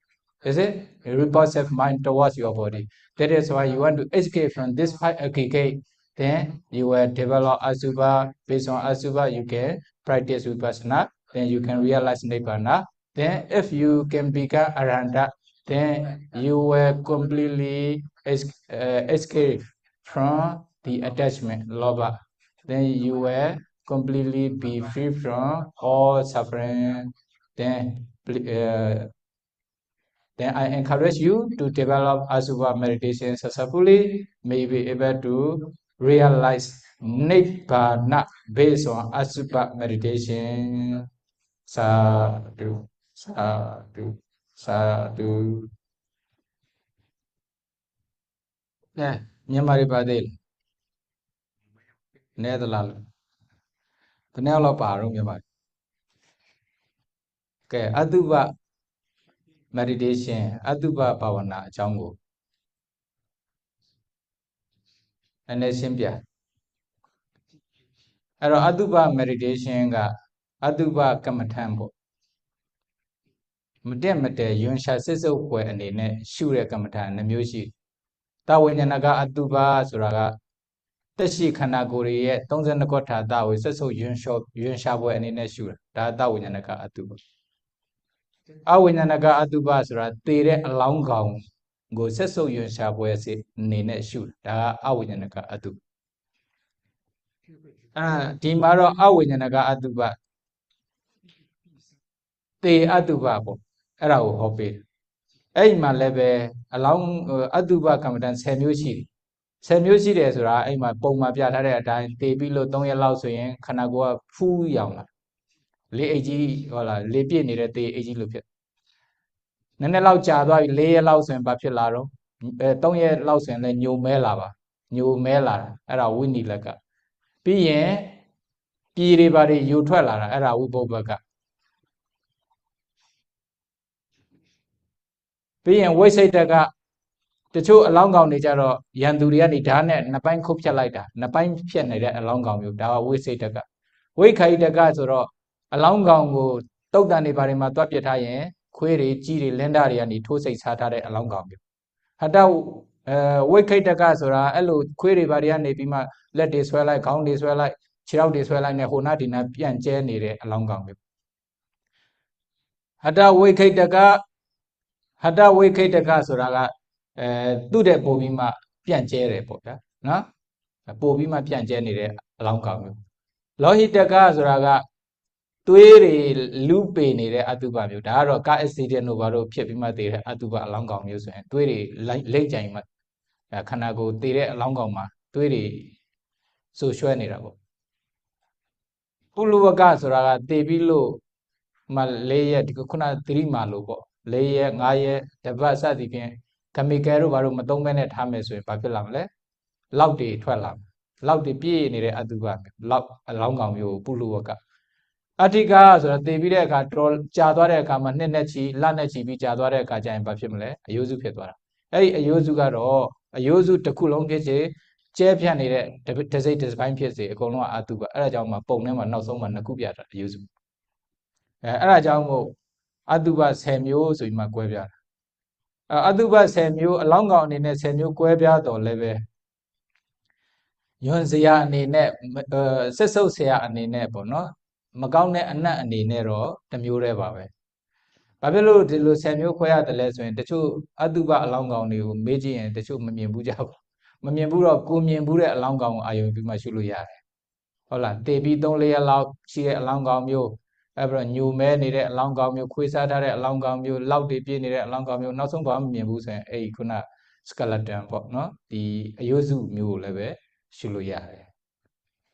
Is it? A repulsive mind towards your body. That is why you want to escape from this fight aggregate. Then you will develop Asubha. Based on Asubha, you can practice Vipassana. Then you can realize Nibbāna. Then if you can become Arahanta, then you will completely escape from the attachment, lobha. Then you will completely be free from all suffering. Then I encourage you to develop Asubha meditation successfully, may be able to realize Nibbāna based on Asubha meditation. Sādhu, Sādhu, Sādhu. Yeah, Myanmar Padil. Netherlands. The Nelo Parum Myanmar. Okay, Adubha meditation, Adubha Bhavana, Chango. And a simpia. Adupa meditation ga Adupa Kamatambo. Mudemate Yunsha Siso Kwe and in Shure Kamatan and Mushi. Tawanyanaga Aduba Suraga. Tashi Kanaguri, Tonzanakota, Daw is so Yunshabu and in Shure. Tawanyanaga Aduba. Awanyanaga Aduba Sura, Tire a long gown. Go Seso Yunshabu as it Nene Shure. Awanyanaga Adu. Timaro Awanyanaga Aduba. Te Adubabo, Arao Hopi. Aima lebe along Aduba Kamadan Samushi. Samushi is right, Aima Poma Piata time, te below Tonya Lausoyan, Kanagua, Fu Yama. Le Ag or Lepi near the Ag Lupia. Nana Lau Chadwa, lay a louse and Papilaro, Tonya Laus and then New Melava, New Mela, Ara Winnie Laka. Pie, Piribari, you twella, Ara Ubobaga. Being Waysaytaga, the two along on each other, Yanduriani done it, Napine Kupcha Lida, Napine Pianada along on you, Dawa Waysaytaga. Waykaitaga or along on go, Togani Barima Topia, Query, Giri, Lendari, and the two say Satare along on you. Hadao Waykaitaga or Elo, Query Variani Pima, let this well like, count this well like, chill this well like, Honatina, Pian Jenny along on you. Hadao Waykaitaga. Hada Waykaitaga Suraga, do the Bobima Piancere Pota, no? A Bobima Pianjeni along come. Lohitaga Suraga, Tuere Lupe nere Atuba, Daro, Ka Estidia Novaro, Piapima de Atuba along come use and Tuere late Jaima, Kanago, Tere alongoma, Tuere so shuanirabo. Puluaga Suraga, Debilo Malaya, Tikuna 3 Malubo. Layer, Naya, the Vasa Dipian, Kamikaru, Varu Madomen Hames with Papilam, Lauti, 12. Lauti P near Aduba, along you, Puluaka. Atigas or Davideka troll, Chadware Kama, Nenechi, Lanechi, Chadware Kaja and Papimle, a Yozu Petora. A Yozugaro, a Yozu Takulong Pese, Champion, Tezates Vine Pese, Kono Atuba, Arajama, Ponema, no someone, Nakubia, Yozu. Arajamo. Aduba Samuel, so in my quebia. Aduba Samuel, along on in a Samuel quebia or leve. Yonzia and in a Sesosia and in a bono, Magaune and not and in nero, the Mureva. Babelo de Lu Samuel quea the lesson, the two Aduba along on you, Meji and the two Mambuja. Mamambura, Kumiambura along on I will be my Shuluya. Hola, they be don't lay allow, she along on you. Ever new man needed a long gum, you quiz at a long gum, you loud the pin needed a long gum, you not some bomb, you booze and a kuna skeleton pop, no? The Yozu mule leve, Shuluya.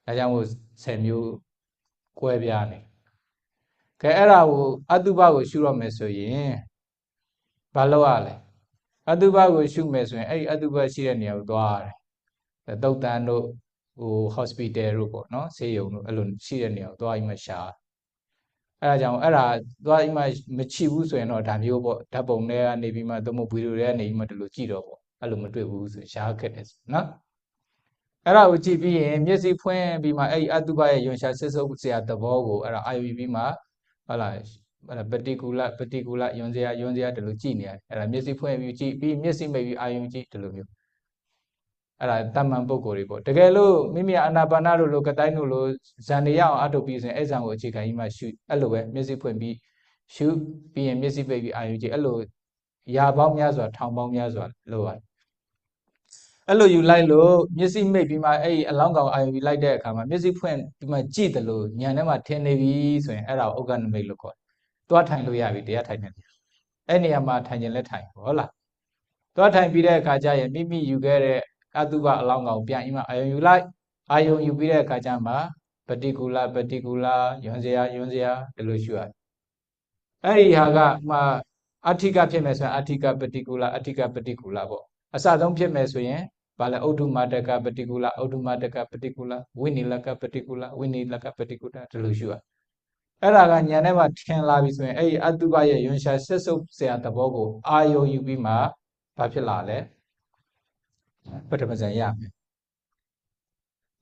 I was send you Quebiani. Kaera Aduba will shoot a meso ye. Baloale. Aduba will shoot meso, a Aduba Sirenia doare. The doctor no hospital robot, no? Say you alone, Sirenia, do I masha. Era my Machius and or Damio, Tabone, Navima, Domobu, and Matuluchido, Alumatu, Sharkets, no? Era would be a music point be my Aduba, Yonsha says, at the Vogo, or I will be my allies, but a particular Yonzia de Lucinia, and a music point be missing maybe IMG to Lumio. Dhamma report. Tegalo, Mimi Anabanaro Locataino, Zania, Atopis, and Ezan, which I shoot, Aloe, music point be shoot, be a music baby IUG, Alo, Yabam Yazwa, Town Yazwa, lower. Hello, you like low, music may be my a along I will like that come. Music point be my G the low, Yanama 10 navies when era organ may look on. To time we have it, the time. Any amount tangent time, hola. To time be there, Kaja, and Mimi, you get it. Aduba along our Pianima, you like, you be there, Kajama, particular, Yonzia, Elusua. Hey, Haga, ma Attica Pimes, Attica particular. Asadon Pimes, Bala automatica particular, Winnie Laka particular, Telusua. Eraga never 10 lavis when a Adubaya Yonsha says so say at the Bogo, you be ma, Papilale. But it was a yam.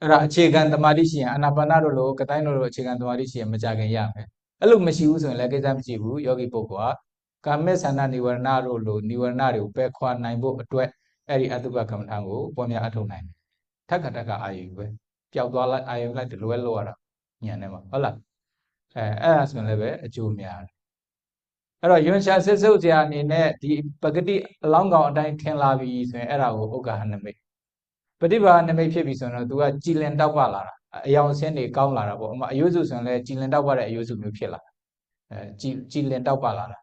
Achikan the Marishian, Anapanaro, Katano, Chikan the Marishian, Majagan Yame. A look Mashius and Legatam Chibu, Yogi Pokwa, Kamesana Niwernaro, Niwernario, Pekwan, Naimbo, Eri Atuba Kamtango, Pomia Atonine. Takataka Ayu, Piaudala, I like the Luella, Yanema, Hola. As Meleve, a Jumia. You shall say so, Gianni, the Pagati long on time 10 lavis, and Era Ogahaname. But if I may be so, do a Gilenda Walla, a young Sandy Kaula, Yuzus and let Gilenda Walla use Mupilla, Gilenda Walla.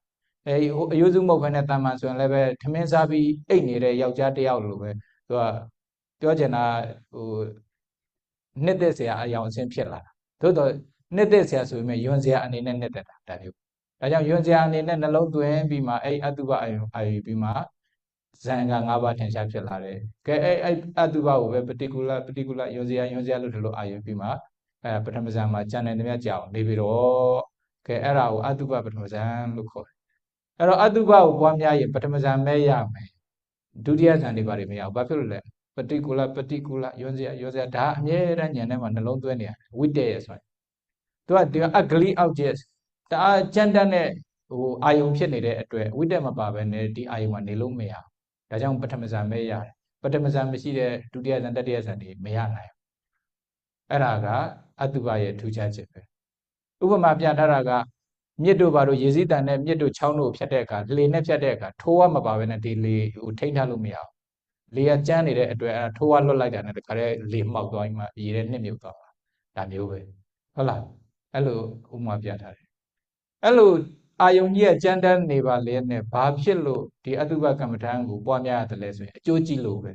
A Yuzumo when at Tamas and Leve, Temensabi, Aini, Yaujati Aulu, Georgiana, Nedesia, a young Saint Pilla. Todo Nedesia, so may Yonzia and in a net that you. I am Yonzia and in a low to end be my Aduba, I be my. Zanga ngaba tensha phit laတယ်ကဲအတုပကိုပဲ particular ယွန်စရာလို့ဒီလိုအာရုံပြီးမှပထမဇန်မှာကျန်တဲ့မြတ်ကြောင်နေပြီးတော့ကဲအဲ့ဒါကိုအတုပပထမဇန်လို့ခေါ်တယ်အဲ့တော့အတုပကိုပွားများရင်ပထမဇန်ပဲရမယ်ဒုတိယဇန်တွေဘာတွေမရဘူးဘာဖြစ်လို့လဲ particular ယွန်စရာဒါအမြဲတမ်းဉာဏ်ထဲမှာနှလုံးသွင်းနေရတယ်ဝိတ္တရဲ့ဆိုရင်သူက ugly objects တအားကြမ်းတမ်းတဲ့အာယုံဖြစ်နေတဲ့အတွက်ဝိတ္တမပါဘဲနဲ့ဒီအာယုံမှာနေလို့မရဒါကြောင့်ပထမဇန်ပဲရတယ်ပထမဇန်မရှိတဲ့ဒုတိယဇန်တတိယဇန်တွေမရနိုင်အဲ့ဒါကအတုပရဲ့ထူးခြားချက်ပဲဥပမာပြထားတာကမြစ်တို့ဘာလို့ရေစည်းတန်နဲ့မြစ်တို့ချောင်းတို့ဖြတ်တဲ့အခါလေနဲ့ဖြတ်တဲ့အခါထိုးဝမပါဘဲနဲ့ဒီလေထိန်းထားလို့မရဘူးလေကကျန်းနေတဲ့အတွက်အဲ့ထိုးဝလွတ်လိုက်တာနဲ့တခါတည်းလေမှောက်သွားပြီးမှရေထဲနှစ်မြုပ်သွားတာဒါမျိုးပဲဟုတ်လားအဲ့လိုဥပမာပြထားတယ်အဲ့လိုအာယုံကြီးကကြမ်းတမ်းနေပါလေနဲ့ဘာဖြစ်လို့ဒီအတုပကမ္မဋ္ဌာန်းကိုပွားများရတယ်လဲဆိုရင်အကျိုးကြည့်လို့ပဲ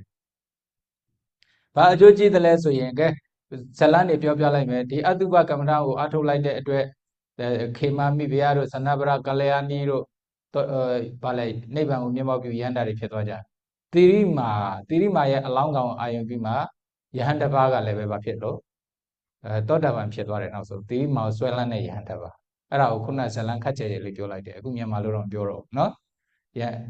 ဘာအကျိုးကြည့်တယ်လဲဆိုရင်ကဲဇလန်းနေပြောပြလိုက်မယ်ဒီအတုပကမ္မဋ္ဌာန်းကိုအထုတ်လိုက်တဲ့အတွက်ခေမမိဘုရားတို့သနဗရကလျာဏီတို့ဘာလဲနိဗ္ဗာန်ကိုမျက်မှောက်ပြုရဟန္တာတွေဖြစ်သွားကြသီရိမာရဲ့အလောင်းကောင်အာယုံပြီးမှယဟန်တပါးကလည်းပဲဘာဖြစ်လို့သောတာပန်ဖြစ်သွားတယ်နောက်ဆုံးသီရိမာကိုဆွဲလန်းတဲ့ယဟန်တပါးအဲ့ဒါကိုခုနဇလန်ခတ်ကျဲလေးပြောလိုက်တယ်အခုမြန်မာလိုတော့ပြောတော့နော်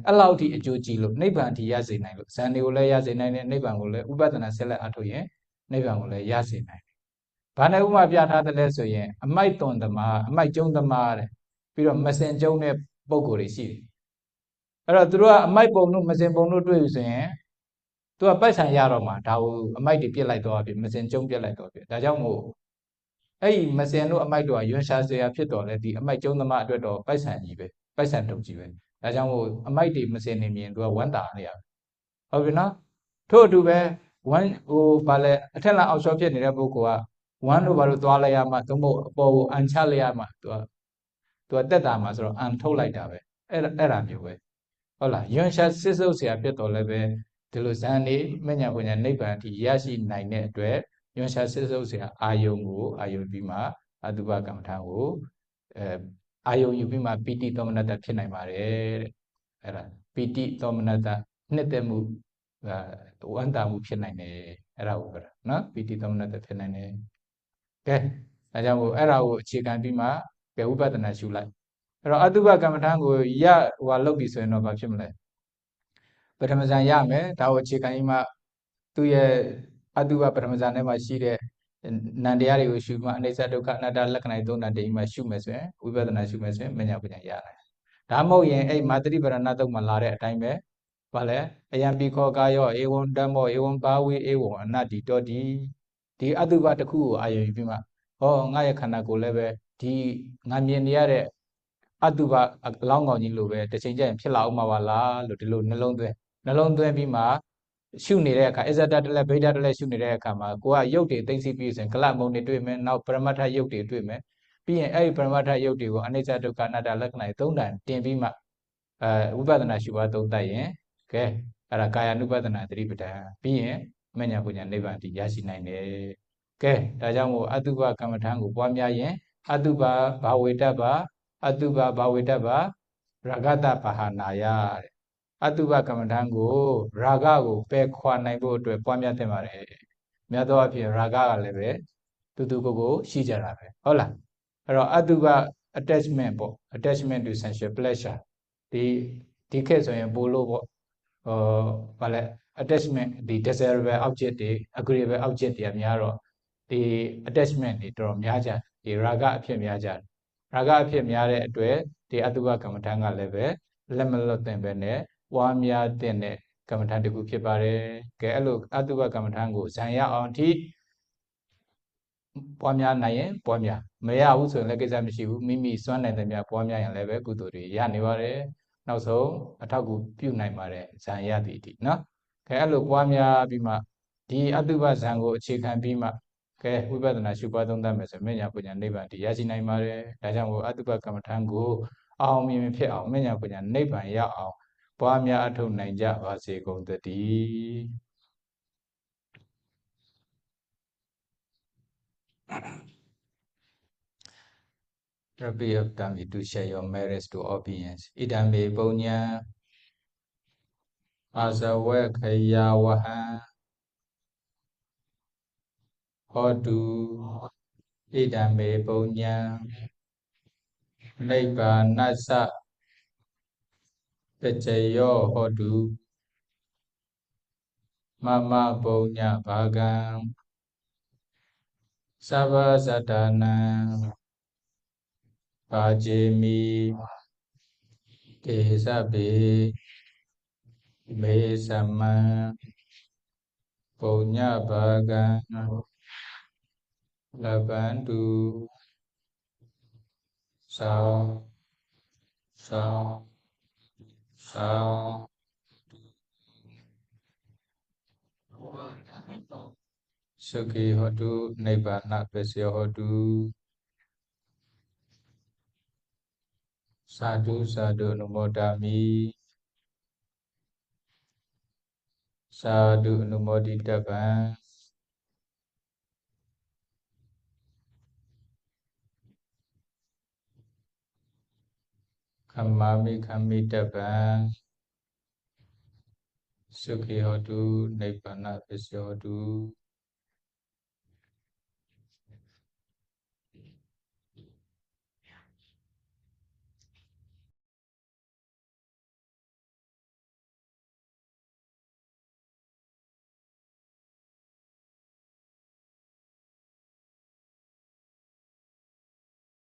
အဲ့လောက်ထိအကျိုးကြည့်လို့နိဗ္ဗာန်ထိရစေနိုင်လို့ဇန်တွေကိုလည်းရစေနိုင်တယ်နိဗ္ဗာန်ကိုလည်းဥပဒနာဆက်လက်အထုတ်ရင်နိဗ္ဗာန်ကိုလည်းရစေနိုင်တယ်ဘာနဲ့ဥပမာပြထားတယ်လဲဆိုရင်အမိုက်သွန်သမားအမိုက်ကျုံသမားတဲ့ပြီးတော့မစင်ကျုံတဲ့ပုံကိုယ်တွေရှိတယ်အဲ့တော့သူတို့ကအမိုက်ပုံတို့မစင်ပုံတို့တွေ့ပြီဆိုရင်သူကပိုက်ဆံရတော့မှာဒါကိုအမိုက်တွေပြစ်လိုက်တော့ပြီမစင်ကျုံပြစ်လိုက်တော့ပြီဒါကြောင့်မို့အဲ့ဒီမစင်တို့အမိုက်တို့ကရွှန်ရှားစရာဖြစ်တော့လေဒီအမိုက်ကျုံသမားအတွက်တော့ပိုက်ဆံကြီးပဲပိုက်ဆံတုံကြီးပဲဒါကြောင့်မို့အမိုက်တွေမစင်နေမြင်သူကဝမ်းတာနေရဟုတ်ပြီနော်ထို့အတူပဲဝမ်းဘာလဲအထက်လာအောက်လျှော့ဖြစ်နေတဲ့ပုဂ္ဂိုလ်ကဝမ်းတို့ဘာလို့သွားလိုက်ရမှသို့မဟုတ်အပေါ်ကိုအန်ချလိုက်ရမှသူကတက်တာမှာဆိုတော့အန်ထုတ်လိုက်တာပဲအဲ့ဒါမျိုးပဲဟုတ်လားရွှန်ရှားစစ်စုပ်စရာဖြစ်တော့လည်းပဲဒီလိုဇန်နေမညာပညာနိဗ္ဗာန်အထိရရှိနိုင်တဲ့အတွက်ရွှန်ရှားစစ်စုပ်စရာအာယုံကိုအာယုံပြီးမှအတုပကမ္မထာကိုအာယုံယူပြီးမှပီတိသောမနတဖြစ်နိုင်ပါတယ်တဲ့အဲ့ဒါပီတိသောမနတနှစ်သက်မှုဝမ်းသာမှုဖြစ်နိုင်တယ်အဲ့ဒါကိုပြောတာနော်ပီတိသောမနတဖြစ်နိုင်တယ်ကဲဒါကြောင့်မို့အဲ့ဒါကိုအခြေခံပြီးမှကဲဝိပဿနာရှုလိုက်အဲ့တော့အတုပကမ္မထာကိုလုပ်ပြီဆိုရင်တော့ဘာဖြစ်မလဲပထမဇန်ရမယ်ဒါကိုအခြေခံပြီးမှသူ့ရဲ့အတုပပထမဇန်ထဲမှာရှိတဲ့နန္တရားတွေကိုရှုမှအနိစ္စဒုက္ခအနတ္တလက္ခဏာသုံးနံတည်းမှရှုမယ်ဆိုရင်ဝိပဿနာရှုမယ်ဆိုရင်မညာပညာရတယ်ဒါမဟုတ်ရင်အဲ့မာတိပရဏတုတ်မှာလာတဲ့အတိုင်းပဲဘာလဲအယံပိခောကာယောဧဝံဓမ္မောဧဝံဘာဝေဧဝံအနတ္တိတောတိဒီအတုပတစ်ခုကိုအာရုံယူပြီးမှဟောငါရဲ့ခန္ဓာကိုယ်လည်းပဲဒီငါမြင်နေရတဲ့အတုပအလောင်းကောင်ကြီးလိုပဲတစ်ချိန်ကျရင်ဖြစ်လာအောင်မှာပါလားလို့ဒီလိုနှလုံးသွင်းပြီးမှရှုနေတဲ့အခါအစ္ဆဒတလည်းဗိဒတလည်းရှုနေတဲ့အခါမှာကိုကရုပ်တွေသိသိပြီးဆိုရင်ကလမုံတွေတွေ့မယ်နောက်ပရမတ္ထရုပ်တွေတွေ့မယ်ပြီးရင်အဲ့ဒီပရမတ္ထရုပ်တွေကိုအနိစ္စဒုက္ခအနတ္တလက္ခဏာသုံးတန်တင်ပြီးမှဝိပဿနာရှုပါသုံးတတ်ရင်ကဲအဲ့ဒါကာယ ानु ပဒနာသတိပဋ္ဌာန်ပြီးရင်မညာပညာနိဗ္ဗာန်တည်ရရှိနိုင်တယ်ကဲဒါကြောင့်မို့အတုပကမ္မထာကိုပွားများရင်အတုပဘာဝေတ္တပါအတုပဘာဝေတ္တပါရဂတဘာဟာနာယတဲ့အတုပကမ္မထာကိုရာဂကိုပယ်ခွာနိုင်ဖို့အတွက်ပွားများသင့်ပါတယ်မြတ်သောအဖြစ်ရာဂကလည်းပဲတူကိုရှိကြတာပဲဟုတ်လားအဲ့တော့အတုပ attachment ပေါ့ attachment to sensual pleasure ဒီခေတ်ဆိုရင်ပို့လို့ပေါ့ဘာလဲ attachment ဒီ desirable object တွေ agreeable object တွေအများတော့ attachment တွေတော်တော်များကြတယ်ဒီရာဂအဖြစ်များကြတယ်ရာဂအဖြစ်များတဲ့အတွက်ဒီအတုပကမ္မထံကလည်းပဲလက်မလွတ်သင့်ပဲနဲ့ပွားများတဲ့ကမ္မထံတစ်ခုဖြစ်ပါတယ်ကဲအဲ့လိုအတုပကမ္မထံကိုဇံရအောင်အထိပွားများနိုင်ရင်ပွားများမရဘူးဆိုရင်လည်းကိစ္စမရှိဘူးမိမိစွမ်းနိုင်တဲ့များပွားများရင်လည်းပဲကုသိုလ်တွေရနေပါတယ်နောက်ဆုံးအထောက်အကူပြုနိုင်ပါတယ်ဇံရသည်အထိနော်ကဲအဲ့လိုပွားများပြီးမှဒီအတုပဇံကိုအခြေခံပြီးမှကဲဝိပဿနာရှုပွားသုံးသပ်မယ်ဆိုမဉ္ဇဏ်ပညာနိဗ္ဗာန်တည်ရရှိနိုင်ပါတယ်ဒါကြောင့်မို့အတုပကမ္မထံကိုအောင်မြင်ဖြစ်အောင်မဉ္ဇဏ်ပညာနိဗ္ဗာန်ရအောင်ပွားများအထောက်နိုင်ကြပါစေကုန်သတည်းRabbi of Dhamma to share your merits to all beings. Idame Punya Asawakaya Waha Hodu Idame Punya Nibbāna Sa Pechayo Hodu Mama Punya Bhagam Sava Sadhana Pajemi Kesabe Me Sama Punya Bhagam Labantu Sa Sukhi Hodu Nibbāna Pesya Hodu Sādhu Sādhu Numodami Sādhu Numodittabhaṃ Kamami Kamittabhaṃ Sukhi Hodu Nibbāna Pesya Hodu